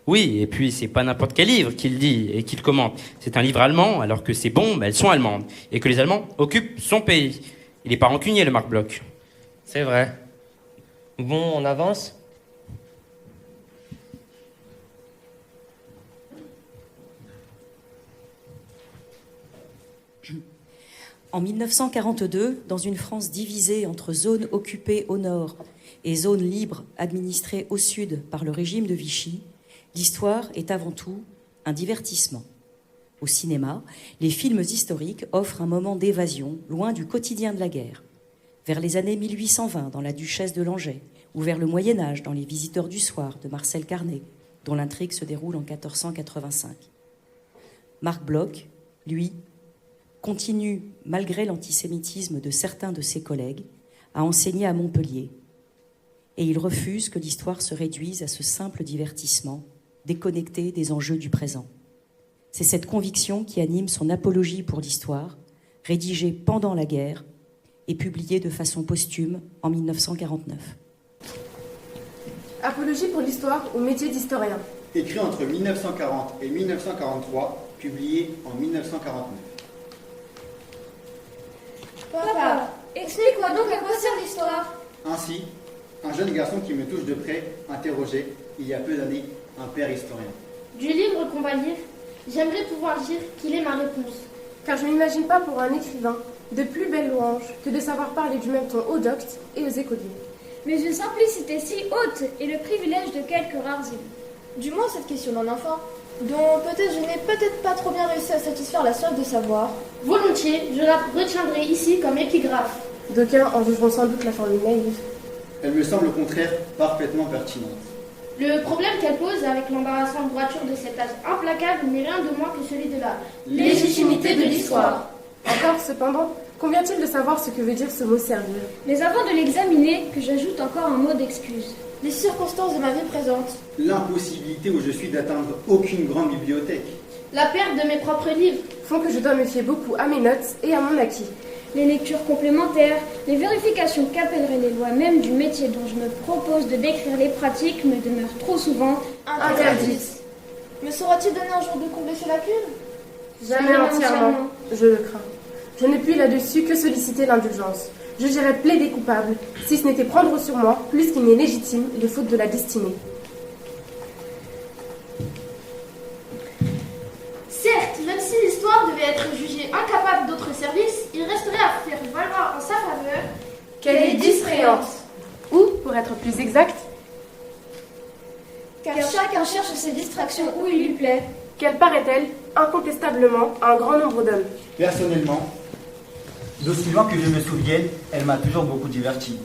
Oui, et puis c'est pas n'importe quel livre qu'il dit et qu'il commente. C'est un livre allemand, alors que ces bombes, elles sont allemandes. Et que les Allemands occupent son pays. Il est pas rancunier, le Marc Bloch. C'est vrai. Bon, on avance ? En 1942, dans une France divisée entre zones occupées au nord et zones libres administrées au sud par le régime de Vichy, l'histoire est avant tout un divertissement. Au cinéma, les films historiques offrent un moment d'évasion, loin du quotidien de la guerre. Vers les années 1820, dans La Duchesse de Langeais, ou vers le Moyen-Âge, dans Les Visiteurs du Soir, de Marcel Carné, dont l'intrigue se déroule en 1485. Marc Bloch, lui, continue, malgré l'antisémitisme de certains de ses collègues, à enseigner à Montpellier. Et il refuse que l'histoire se réduise à ce simple divertissement, déconnecté des enjeux du présent. C'est cette conviction qui anime son apologie pour l'histoire, rédigée pendant la guerre et publiée de façon posthume en 1949. Apologie pour l'histoire ou métier d'historien. Écrit entre 1940 et 1943, publié en 1949. Papa, explique-moi donc à quoi sert l'histoire. Ainsi, un jeune garçon qui me touche de près interrogeait, il y a peu d'années, un père historien. Du livre qu'on va lire, j'aimerais pouvoir dire qu'il est ma réponse. Car je n'imagine pas pour un écrivain de plus belle louange que de savoir parler du même ton aux doctes et aux écoliers. Mais une simplicité si haute est le privilège de quelques rares élus. Du moins cette question d'un enfant, dont peut-être je n'ai peut-être pas trop bien réussi à satisfaire la soif de savoir. Volontiers, je la retiendrai ici comme épigraphe. D'aucuns en jugeront sans doute la formule naïve. Elle me semble au contraire parfaitement pertinente. Le problème qu'elle pose avec l'embarrassante droiture de cet âge implacable n'est rien de moins que celui de la légitimité de l'histoire. Encore, cependant, convient-il de savoir ce que veut dire ce mot servir? Mais avant de l'examiner, que j'ajoute encore un mot d'excuse. Les circonstances de ma vie présente. L'impossibilité où je suis d'atteindre aucune grande bibliothèque. La perte de mes propres livres font que je dois me fier beaucoup à mes notes et à mon acquis. Les lectures complémentaires, les vérifications qu'appelleraient les lois même du métier dont je me propose de décrire les pratiques me demeurent trop souvent interdites. Me sera-t-il donné un jour de combler ces lacunes? Jamais entièrement, je le crains. Je ne puis là-dessus que solliciter l'indulgence. Je j'irais plaider coupable, si ce n'était prendre sur moi, plus qu'il n'est légitime, les fautes de la destinée. Certes, même si l'histoire devait être jugée incapable d'autres services, il resterait à faire valoir en sa faveur qu'elle est distrayante. Ou, pour être plus exact, car chacun cherche ses distractions où il lui plaît. Qu'elle paraît-elle, incontestablement, à un grand nombre d'hommes. Personnellement, d'aussi loin que je me souvienne, elle m'a toujours beaucoup diverti.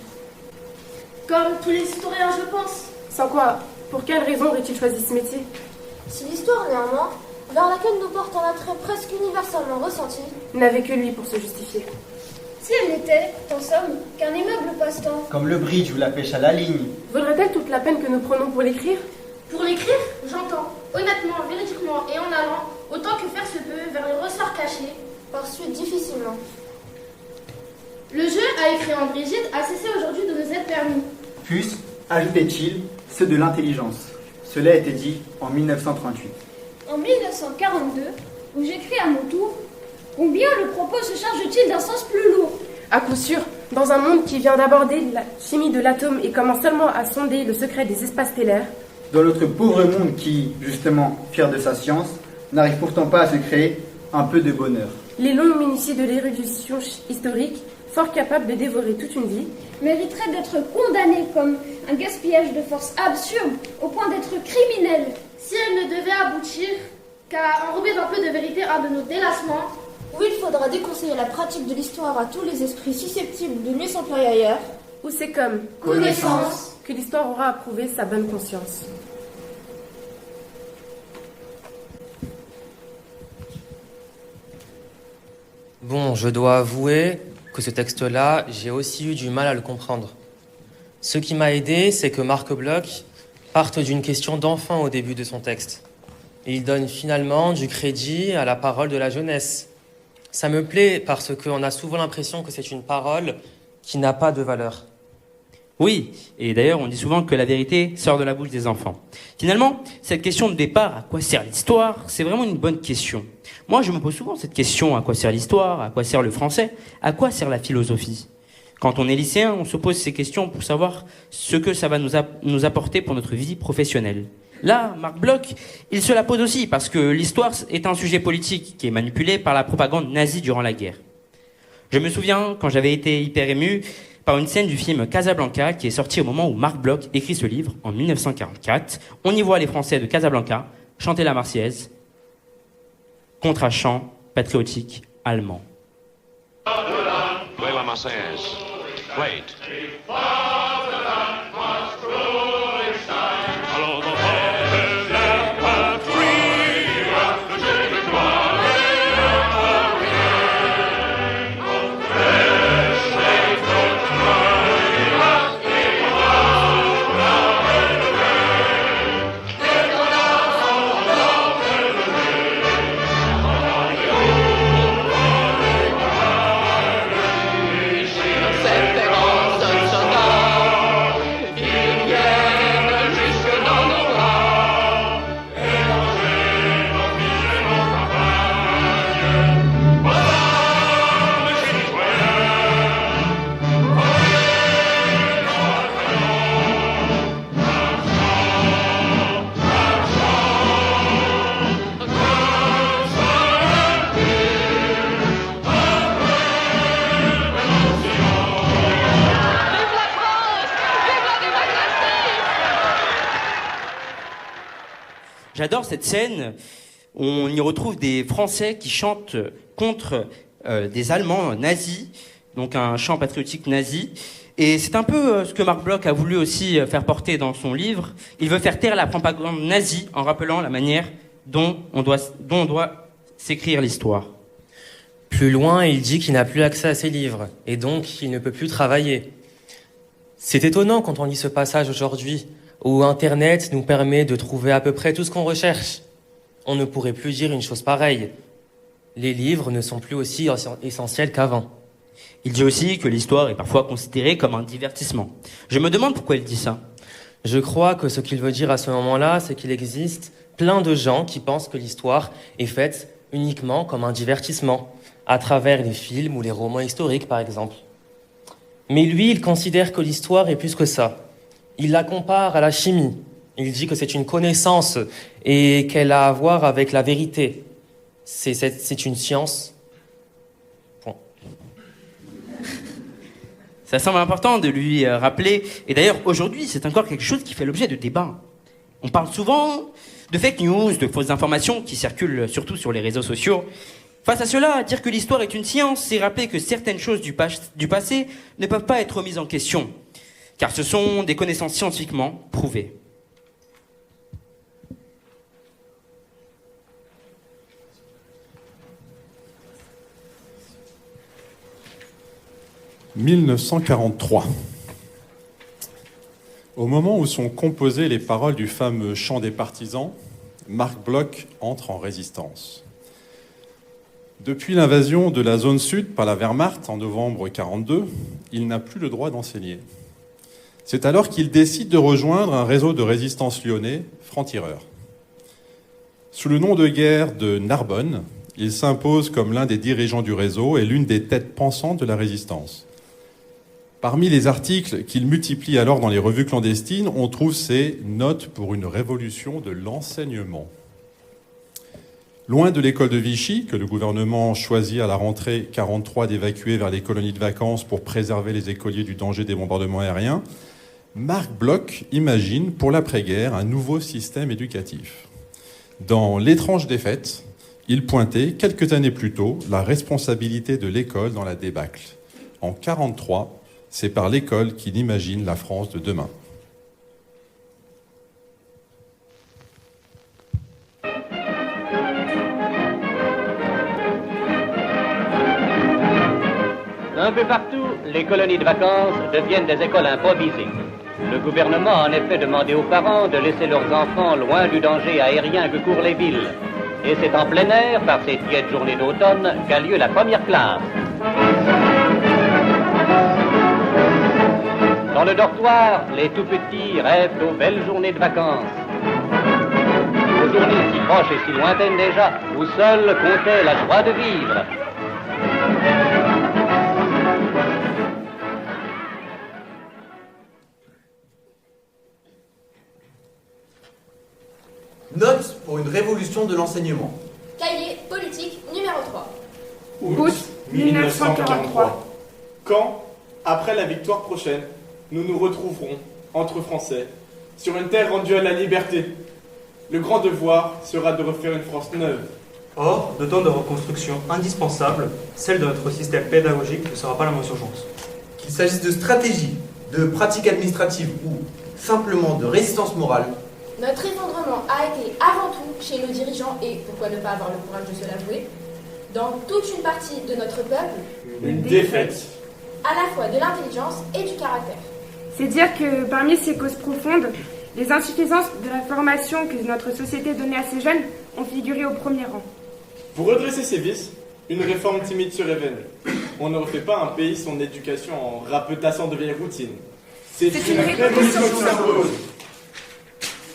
Comme tous les historiens, je pense. Sans quoi, pour quelle raison aurait-il choisi ce métier? Si l'histoire, néanmoins, vers laquelle nous porte un attrait presque universellement ressenti, n'avait que lui pour se justifier. Si elle n'était, en somme, qu'un aimable passe-temps. Comme le bridge ou la pêche à la ligne. Vaudrait-elle toute la peine que nous prenons pour l'écrire? Pour l'écrire, j'entends, honnêtement, véridiquement et en allant, autant que faire se peut, vers les ressorts cachés. Par suite, difficilement. Le jeu, a écrit en Brigitte, a cessé aujourd'hui de nous être permis. Plus, ajoutait-il, ceux de l'intelligence. Cela a été dit en 1938. En 1942, où j'écris à mon tour, combien le propos se charge-t-il d'un sens plus lourd? À coup sûr, dans un monde qui vient d'aborder la chimie de l'atome et commence seulement à sonder le secret des espaces stellaires. Dans notre pauvre monde qui, justement, fier de sa science, n'arrive pourtant pas à se créer un peu de bonheur. Les longues minutiés de l'érudition historique, fort capables de dévorer toute une vie, mériteraient d'être condamnés comme un gaspillage de force absurde, au point d'être criminel. Si elle ne devait aboutir qu'à enrober d'un peu de vérité un de nos délassements, où il faudra déconseiller la pratique de l'histoire à tous les esprits susceptibles de mieux s'employer ailleurs, où c'est comme connaissance que l'histoire aura approuvé sa bonne conscience. Bon, je dois avouer que ce texte-là, j'ai aussi eu du mal à le comprendre. Ce qui m'a aidé, c'est que Marc Bloch parte d'une question d'enfant au début de son texte. Et il donne finalement du crédit à la parole de la jeunesse. Ça me plaît parce qu'on a souvent l'impression que c'est une parole qui n'a pas de valeur. Oui, et d'ailleurs on dit souvent que la vérité sort de la bouche des enfants. Finalement, cette question de départ, à quoi sert l'histoire, c'est vraiment une bonne question. Moi je me pose souvent cette question, à quoi sert l'histoire, à quoi sert le français, à quoi sert la philosophie? Quand on est lycéen, on se pose ces questions pour savoir ce que ça va nous apporter pour notre vie professionnelle. Là, Marc Bloch, il se la pose aussi parce que l'histoire est un sujet politique qui est manipulé par la propagande nazie durant la guerre. Je me souviens, quand j'avais été hyper ému par une scène du film Casablanca qui est sorti au moment où Marc Bloch écrit ce livre, en 1944. On y voit les Français de Casablanca chanter la Marseillaise contre un chant patriotique allemand. Play la Marseillaise. Play it. J'adore cette scène. On y retrouve des Français qui chantent contre des Allemands nazis, donc un chant patriotique nazi. Et c'est un peu ce que Marc Bloch a voulu aussi faire porter dans son livre. Il veut faire taire la propagande nazie en rappelant la manière dont on doit s'écrire l'histoire. Plus loin, il dit qu'il n'a plus accès à ses livres, et donc il ne peut plus travailler. C'est étonnant quand on lit ce passage aujourd'hui, où Internet nous permet de trouver à peu près tout ce qu'on recherche. On ne pourrait plus dire une chose pareille. Les livres ne sont plus aussi essentiels qu'avant. Il dit aussi que l'histoire est parfois considérée comme un divertissement. Je me demande pourquoi il dit ça. Je crois que ce qu'il veut dire à ce moment-là, c'est qu'il existe plein de gens qui pensent que l'histoire est faite uniquement comme un divertissement, à travers les films ou les romans historiques par exemple. Mais lui, il considère que l'histoire est plus que ça. Il la compare à la chimie. Il dit que c'est une connaissance et qu'elle a à voir avec la vérité. C'est une science. Point. Ça semble important de lui rappeler. Et d'ailleurs, aujourd'hui, c'est encore quelque chose qui fait l'objet de débats. On parle souvent de fake news, de fausses informations qui circulent surtout sur les réseaux sociaux. Face à cela, dire que l'histoire est une science, c'est rappeler que certaines choses du passé ne peuvent pas être remises en question. Car ce sont des connaissances scientifiquement prouvées. « 1943. Au moment où sont composées les paroles du fameux chant des partisans, Marc Bloch entre en résistance. Depuis l'invasion de la zone sud par la Wehrmacht en novembre 1942, il n'a plus le droit d'enseigner. C'est alors qu'il décide de rejoindre un réseau de résistance lyonnais, Francs-Tireurs. Sous le nom de guerre de Narbonne, il s'impose comme l'un des dirigeants du réseau et l'une des têtes pensantes de la résistance. Parmi les articles qu'il multiplie alors dans les revues clandestines, on trouve ces notes pour une révolution de l'enseignement. Loin de l'école de Vichy, que le gouvernement choisit à la rentrée 1943 d'évacuer vers les colonies de vacances pour préserver les écoliers du danger des bombardements aériens, Marc Bloch imagine pour l'après-guerre un nouveau système éducatif. Dans L'étrange défaite, il pointait, quelques années plus tôt, la responsabilité de l'école dans la débâcle. En 1943, c'est par l'école qu'il imagine la France de demain. Un peu partout, les colonies de vacances deviennent des écoles improvisées. Le gouvernement a en effet demandé aux parents de laisser leurs enfants loin du danger aérien que courent les villes. Et c'est en plein air, par ces tièdes journées d'automne, qu'a lieu la première classe. Dans le dortoir, les tout-petits rêvent aux belles journées de vacances. Aux journées si proches et si lointaines déjà, où seul comptait la joie de vivre. Note pour une révolution de l'enseignement. Cahier politique numéro 3. Août 1943. Quand, après la victoire prochaine, nous nous retrouverons, entre Français, sur une terre rendue à la liberté, le grand devoir sera de refaire une France neuve, Or, de temps de reconstruction indispensable, celle de notre système pédagogique ne sera pas la moins urgente. Qu'il s'agisse de stratégie, de pratiques administratives ou simplement de résistance morale, Notre effondrement a été avant tout chez nos dirigeants et, pourquoi ne pas avoir le courage de se l'avouer, dans toute une partie de notre peuple, une défaite, à la fois de l'intelligence et du caractère. C'est dire que parmi ces causes profondes, les insuffisances de la formation que notre société donnait à ces jeunes ont figuré au premier rang. Pour redresser ces vices, une réforme timide se révèle. On ne refait pas un pays son éducation en rapetassant de vieilles routines. C'est une révolution qui s'impose.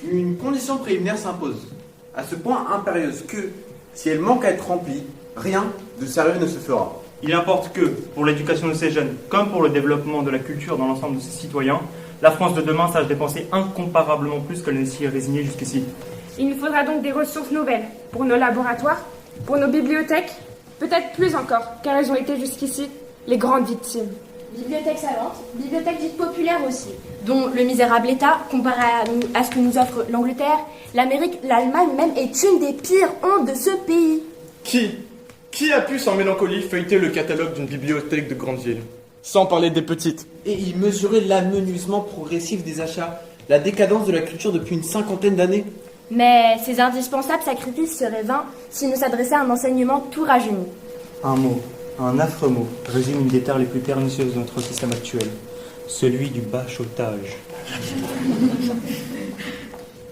Une condition préliminaire s'impose, à ce point impérieuse que, si elle manque à être remplie, rien de sérieux ne se fera. Il importe que, pour l'éducation de ces jeunes, comme pour le développement de la culture dans l'ensemble de ses citoyens, la France de demain sache dépenser incomparablement plus qu'elle ne s'y est résignée jusqu'ici. Il nous faudra donc des ressources nouvelles pour nos laboratoires, pour nos bibliothèques, peut-être plus encore, car elles ont été jusqu'ici les grandes victimes. Bibliothèque savante, bibliothèque dite populaire aussi, dont le misérable état, comparé à ce que nous offre l'Angleterre, l'Amérique, l'Allemagne même, est une des pires hontes de ce pays. Qui a pu sans mélancolie feuilleter le catalogue d'une bibliothèque de grande ville, sans parler des petites, et y mesurer l'amenuisement progressif des achats, la décadence de la culture depuis une 50aine d'années? Mais ces indispensables sacrifices seraient vains s'ils ne s'adressaient à un enseignement tout rajeuni. Un mot, un affreux mot, résume une des tares les plus pernicieuses de notre système actuel, celui du bachotage.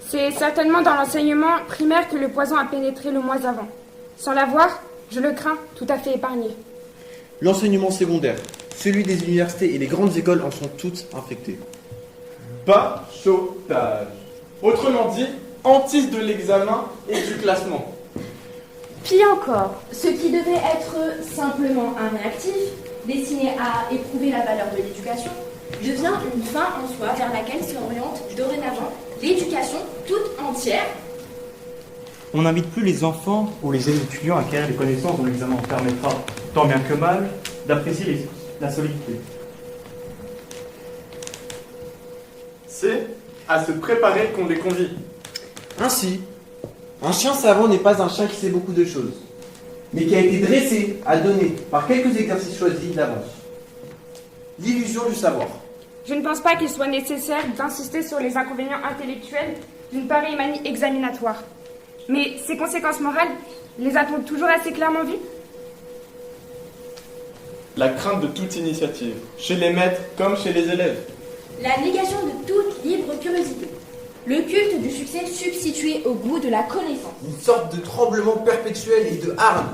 C'est certainement dans l'enseignement primaire que le poison a pénétré le moins avant. Sans l'avoir, je le crains, tout à fait épargné. L'enseignement secondaire, celui des universités et les grandes écoles en sont toutes infectées. Bachotage. Autrement dit, hantise de l'examen et du classement. Pis encore, ce qui devait être simplement un réactif, destiné à éprouver la valeur de l'éducation, devient une fin en soi vers laquelle s'oriente dorénavant l'éducation toute entière. On n'invite plus les enfants ou les étudiants à acquérir les connaissances dont l'examen permettra, tant bien que mal, d'apprécier la solidité. C'est à se préparer qu'on les convie. Ainsi, un chien savant n'est pas un chien qui sait beaucoup de choses, mais qui a été dressé à donner par quelques exercices choisis d'avance. L'illusion du savoir. Je ne pense pas qu'il soit nécessaire d'insister sur les inconvénients intellectuels d'une pareille manie examinatoire. Mais ces conséquences morales, les a-t-on toujours assez clairement vues? La crainte de toute initiative, chez les maîtres comme chez les élèves. La négation de toute libre curiosité. Le culte du succès substitué au goût de la connaissance. Une sorte de tremblement perpétuel et de hargne,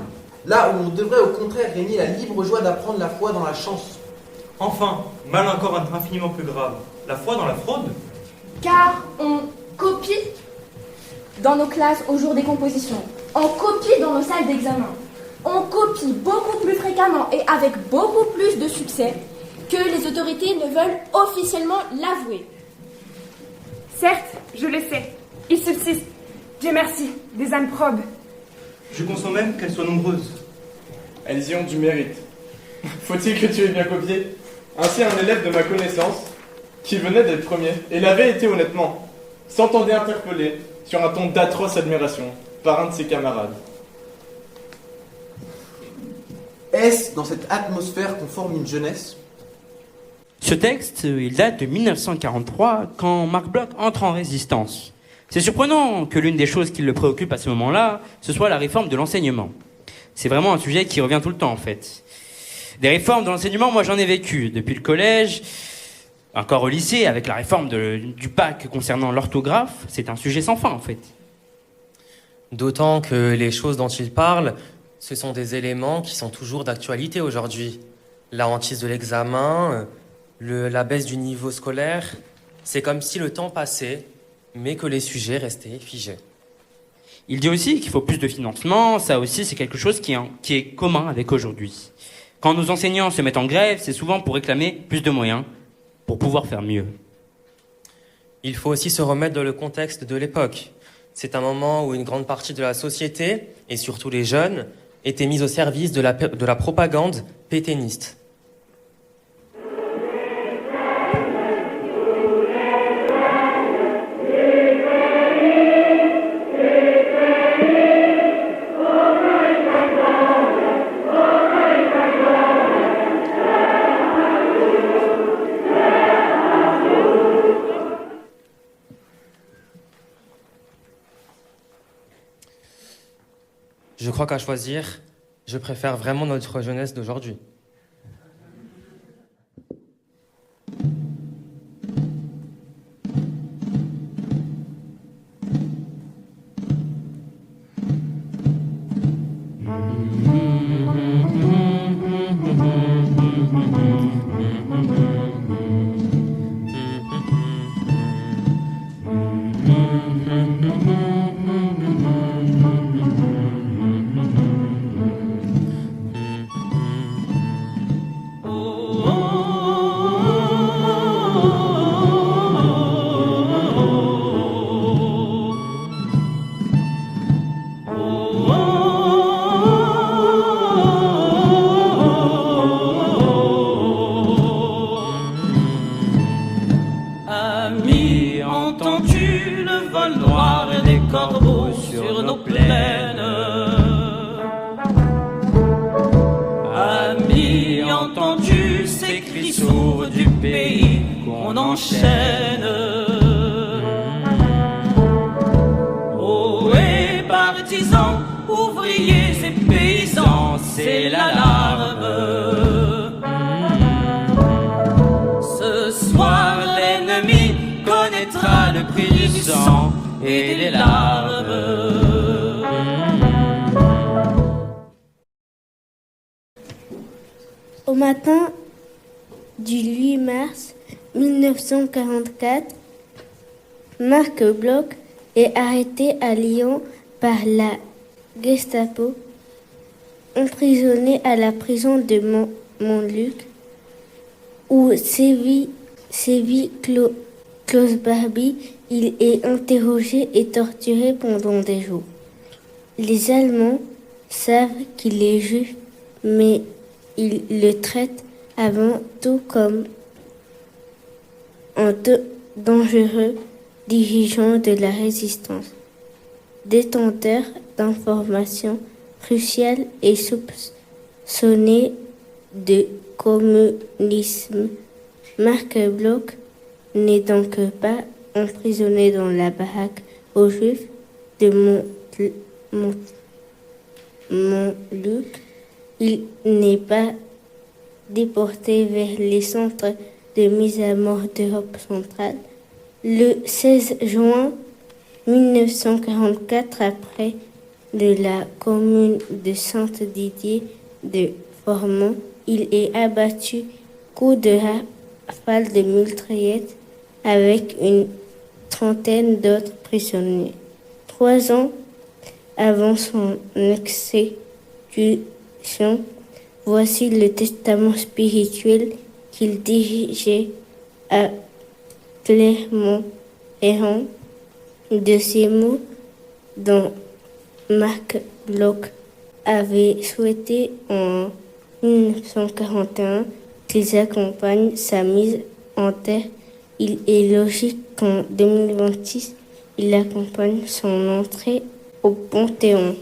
là où on devrait au contraire régner la libre joie d'apprendre la foi dans la chance. Enfin, mal encore infiniment plus grave, la foi dans la fraude. Car on copie dans nos classes au jour des compositions. On copie dans nos salles d'examen. On copie beaucoup plus fréquemment et avec beaucoup plus de succès que les autorités ne veulent officiellement l'avouer. Certes, je le sais, il subsiste, Dieu merci, des âmes probes. Je consens même qu'elles soient nombreuses. Elles y ont du mérite. Faut-il que tu aies bien copié? Ainsi, un élève de ma connaissance, qui venait d'être premier, et l'avait été honnêtement, s'entendait interpeller sur un ton d'atroce admiration par un de ses camarades. Est-ce dans cette atmosphère qu'on forme une jeunesse? Ce texte, il date de 1943, quand Marc Bloch entre en résistance. C'est surprenant que l'une des choses qui le préoccupe à ce moment-là, ce soit la réforme de l'enseignement. C'est vraiment un sujet qui revient tout le temps, en fait. Des réformes de l'enseignement, moi j'en ai vécu. Depuis le collège, encore au lycée, avec la réforme du bac concernant l'orthographe, c'est un sujet sans fin, en fait. D'autant que les choses dont il parle, ce sont des éléments qui sont toujours d'actualité aujourd'hui. La hantise de l'examen, la baisse du niveau scolaire, c'est comme si le temps passait, mais que les sujets restaient figés. Il dit aussi qu'il faut plus de financement, ça aussi c'est quelque chose qui est commun avec aujourd'hui. Quand nos enseignants se mettent en grève, c'est souvent pour réclamer plus de moyens, pour pouvoir faire mieux. Il faut aussi se remettre dans le contexte de l'époque. C'est un moment où une grande partie de la société, et surtout les jeunes, étaient mis au service de la propagande pétainiste. Oh, Je crois qu'à choisir, je préfère vraiment notre jeunesse d'aujourd'hui. Ami, entends-tu le vol noir des corbeaux sur nos plaines? Ami, entends-tu ces cris sourds du pays qu'on enchaîne? Ohé, partisans, ouvriers et paysans, c'est l'alarme. Ce soir, l'ennemi connaîtra le prix du sang et des larmes. Au matin du 8 mars 1944, Marc Bloch est arrêté à Lyon par la Gestapo, emprisonné à la prison de Montluc, où sévit Klaus Barbie. Il est interrogé et torturé pendant des jours. Les Allemands savent qu'il est juif, mais ils le traitent avant tout comme un dangereux dirigeant de la résistance, détenteur d'informations cruciales et soupçonné de communisme. Marc Bloch n'est donc pas emprisonné dans la baraque aux Juifs de Montluc. Il n'est pas déporté vers les centres de mise à mort d'Europe centrale. Le 16 juin 1944, après de la commune de Saint-Didier de Formont, il est abattu coup de rafale de mitraillette avec une trentaine d'autres prisonniers. 3 ans avant son exécution, voici le testament spirituel qu'il dirigeait à Clermont-Ferrand. De ces mots dont Marc Bloch avait souhaité en 1941 qu'ils accompagnent sa mise en terre, il est logique qu'en 2026, il accompagne son entrée au Panthéon.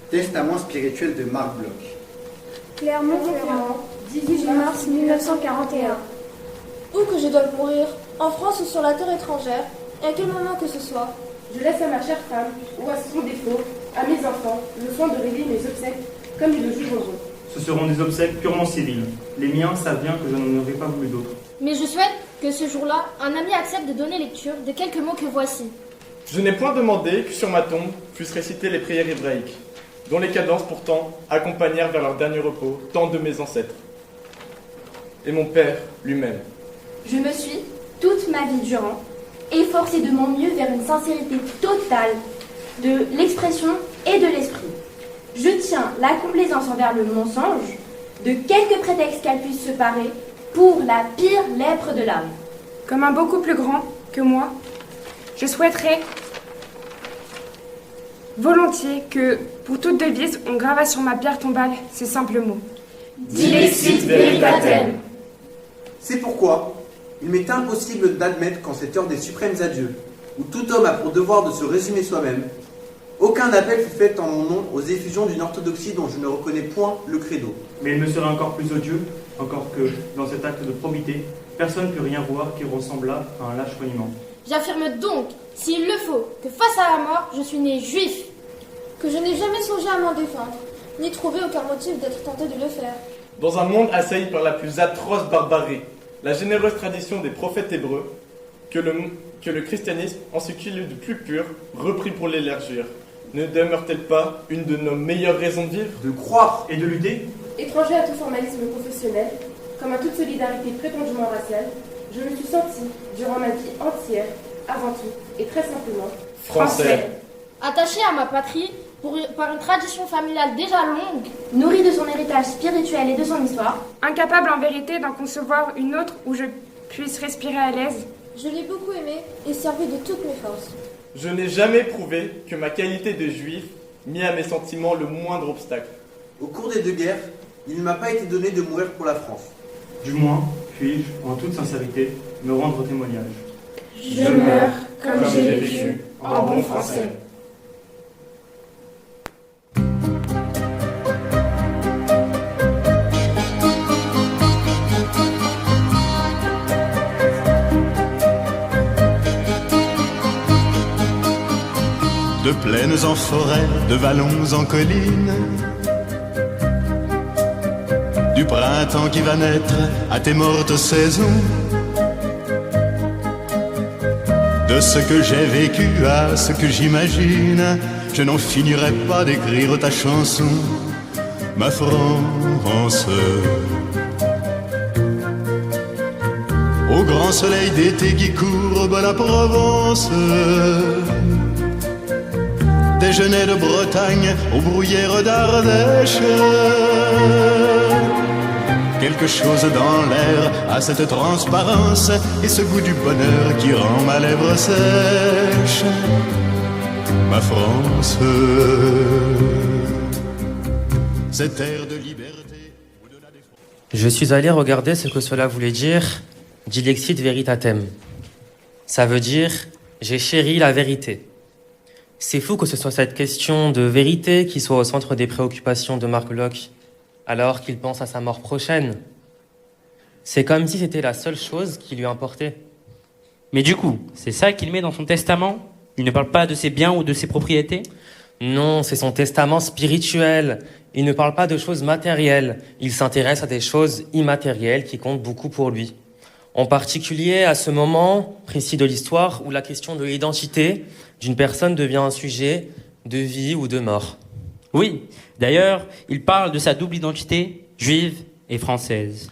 Testament spirituel de Marc Bloch. Clermont-Ferrand, 18 mars 1941. Où que je dois mourir, en France ou sur la terre étrangère, et à quel moment que ce soit. Je laisse à ma chère femme, ou à son défaut, à mes enfants, le soin de régler mes obsèques comme ils le jugeront. Ce seront des obsèques purement civiles. Les miens savent bien que je n'en aurais pas voulu d'autres. Mais je souhaite que ce jour-là, un ami accepte de donner lecture de quelques mots que voici. Je n'ai point demandé que sur ma tombe fussent récitées les prières hébraïques, dont les cadences pourtant accompagnèrent vers leur dernier repos tant de mes ancêtres. Et mon père lui-même. Je me suis, toute ma vie durant, efforcée de mon mieux vers une sincérité totale de l'expression et de l'esprit. Je tiens la complaisance envers le mensonge, de quelque prétexte qu'elle puisse se parer, pour la pire lèpre de l'âme. Comme un beaucoup plus grand que moi, je souhaiterais volontiers que, pour toute devise, on grava sur ma pierre tombale ces simples mots. Dilexit veritatem. C'est pourquoi il m'est impossible d'admettre qu'en cette heure des suprêmes adieux, où tout homme a pour devoir de se résumer soi-même, Aucun appel fut fait en mon nom aux effusions d'une orthodoxie dont je ne reconnais point le credo. Mais il me serait encore plus odieux, encore que, dans cet acte de probité, personne ne put rien voir qui ressemblât à un lâche monument. J'affirme donc, s'il le faut, que face à la mort, je suis né juif. Que je n'ai jamais songé à m'en défendre, ni trouvé aucun motif d'être tenté de le faire. Dans un monde assailli par la plus atroce barbarie, la généreuse tradition des prophètes hébreux, que le christianisme, en ce qu'il est de plus pur, reprit pour l'élargir, ne demeure-t-elle pas une de nos meilleures raisons de vivre, de croire et de lutter? Étranger à tout formalisme confessionnel, comme à toute solidarité prétendument raciale, je me suis senti, durant ma vie entière, avant tout, et très simplement, français. Attaché à ma patrie, par une tradition familiale déjà longue, nourri de son héritage spirituel et de son histoire, incapable en vérité d'en concevoir une autre où je puisse respirer à l'aise. Je l'ai beaucoup aimé et servi de toutes mes forces. Je n'ai jamais prouvé que ma qualité de juif mit à mes sentiments le moindre obstacle. Au cours des 2 guerres, il ne m'a pas été donné de mourir pour la France. Du moins, puis-je, en toute sincérité, me rendre témoignage. Je meurs comme j'ai vécu, en bon français. De plaines en forêt, de vallons en collines, du printemps qui va naître à tes mortes saisons, de ce que j'ai vécu à ce que j'imagine, je n'en finirai pas d'écrire ta chanson, ma France. Au grand soleil d'été qui courbe la Provence, des genêts de Bretagne aux bruyères d'Ardèche. Quelque chose dans l'air a cette transparence et ce goût du bonheur qui rend ma lèvre sèche. Ma France, cette air de liberté. Je suis allé regarder ce que cela voulait dire, dilexit veritatem. Ça veut dire j'ai chéri la vérité. C'est fou que ce soit cette question de vérité qui soit au centre des préoccupations de Marc Bloch, alors qu'il pense à sa mort prochaine. C'est comme si c'était la seule chose qui lui importait. Mais du coup, c'est ça qu'il met dans son testament? Il ne parle pas de ses biens ou de ses propriétés? Non, c'est son testament spirituel. Il ne parle pas de choses matérielles. Il s'intéresse à des choses immatérielles qui comptent beaucoup pour lui. En particulier à ce moment précis de l'histoire où la question de l'identité d'une personne devient un sujet de vie ou de mort. Oui, d'ailleurs, il parle de sa double identité, juive et française.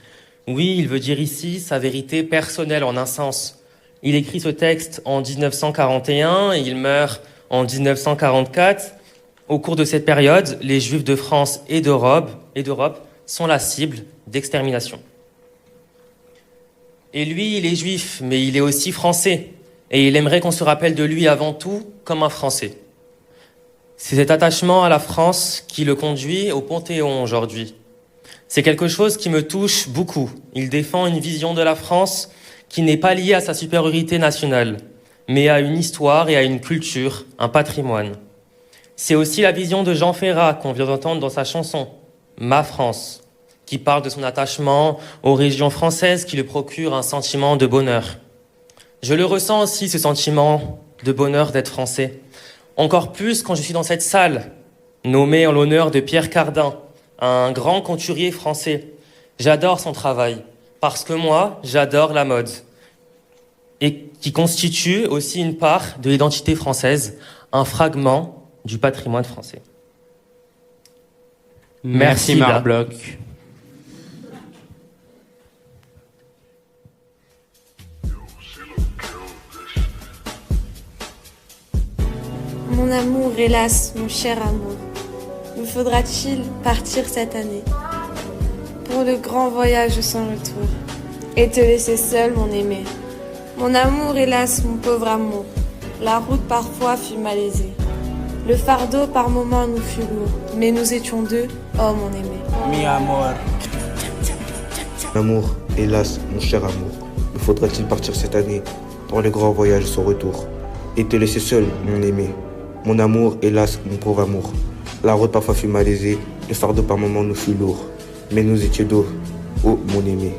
Oui, il veut dire ici sa vérité personnelle en un sens. Il écrit ce texte en 1941 et il meurt en 1944. Au cours de cette période, les Juifs de France et d'Europe sont la cible d'extermination. Et lui, il est juif, mais il est aussi français. Et il aimerait qu'on se rappelle de lui avant tout comme un Français. C'est cet attachement à la France qui le conduit au Panthéon aujourd'hui. C'est quelque chose qui me touche beaucoup. Il défend une vision de la France qui n'est pas liée à sa supériorité nationale, mais à une histoire et à une culture, un patrimoine. C'est aussi la vision de Jean Ferrat qu'on vient d'entendre dans sa chanson « Ma France », qui parle de son attachement aux régions françaises qui lui procurent un sentiment de bonheur. Je le ressens aussi, ce sentiment de bonheur d'être français. Encore plus quand je suis dans cette salle, nommée en l'honneur de Pierre Cardin, un grand couturier français. J'adore son travail, parce que moi, j'adore la mode. Et qui constitue aussi une part de l'identité française, un fragment du patrimoine français. Merci Marc Bloch. Mon amour, hélas, mon cher amour, me faudra-t-il partir cette année pour le grand voyage sans retour et te laisser seul, mon aimé? Mon amour, hélas, mon pauvre amour, la route parfois fut malaisée. Le fardeau par moments nous fut lourd, mais nous étions deux, oh mon aimé. Mi amor. L'amour, hélas, mon cher amour, me faudra-t-il partir cette année pour le grand voyage sans retour et te laisser seul, mon aimé? Mon amour, hélas, mon pauvre amour. La route parfois fut malaisée, le fardeau par moments nous fut lourd. Mais nous étions d'eau, oh mon aimé.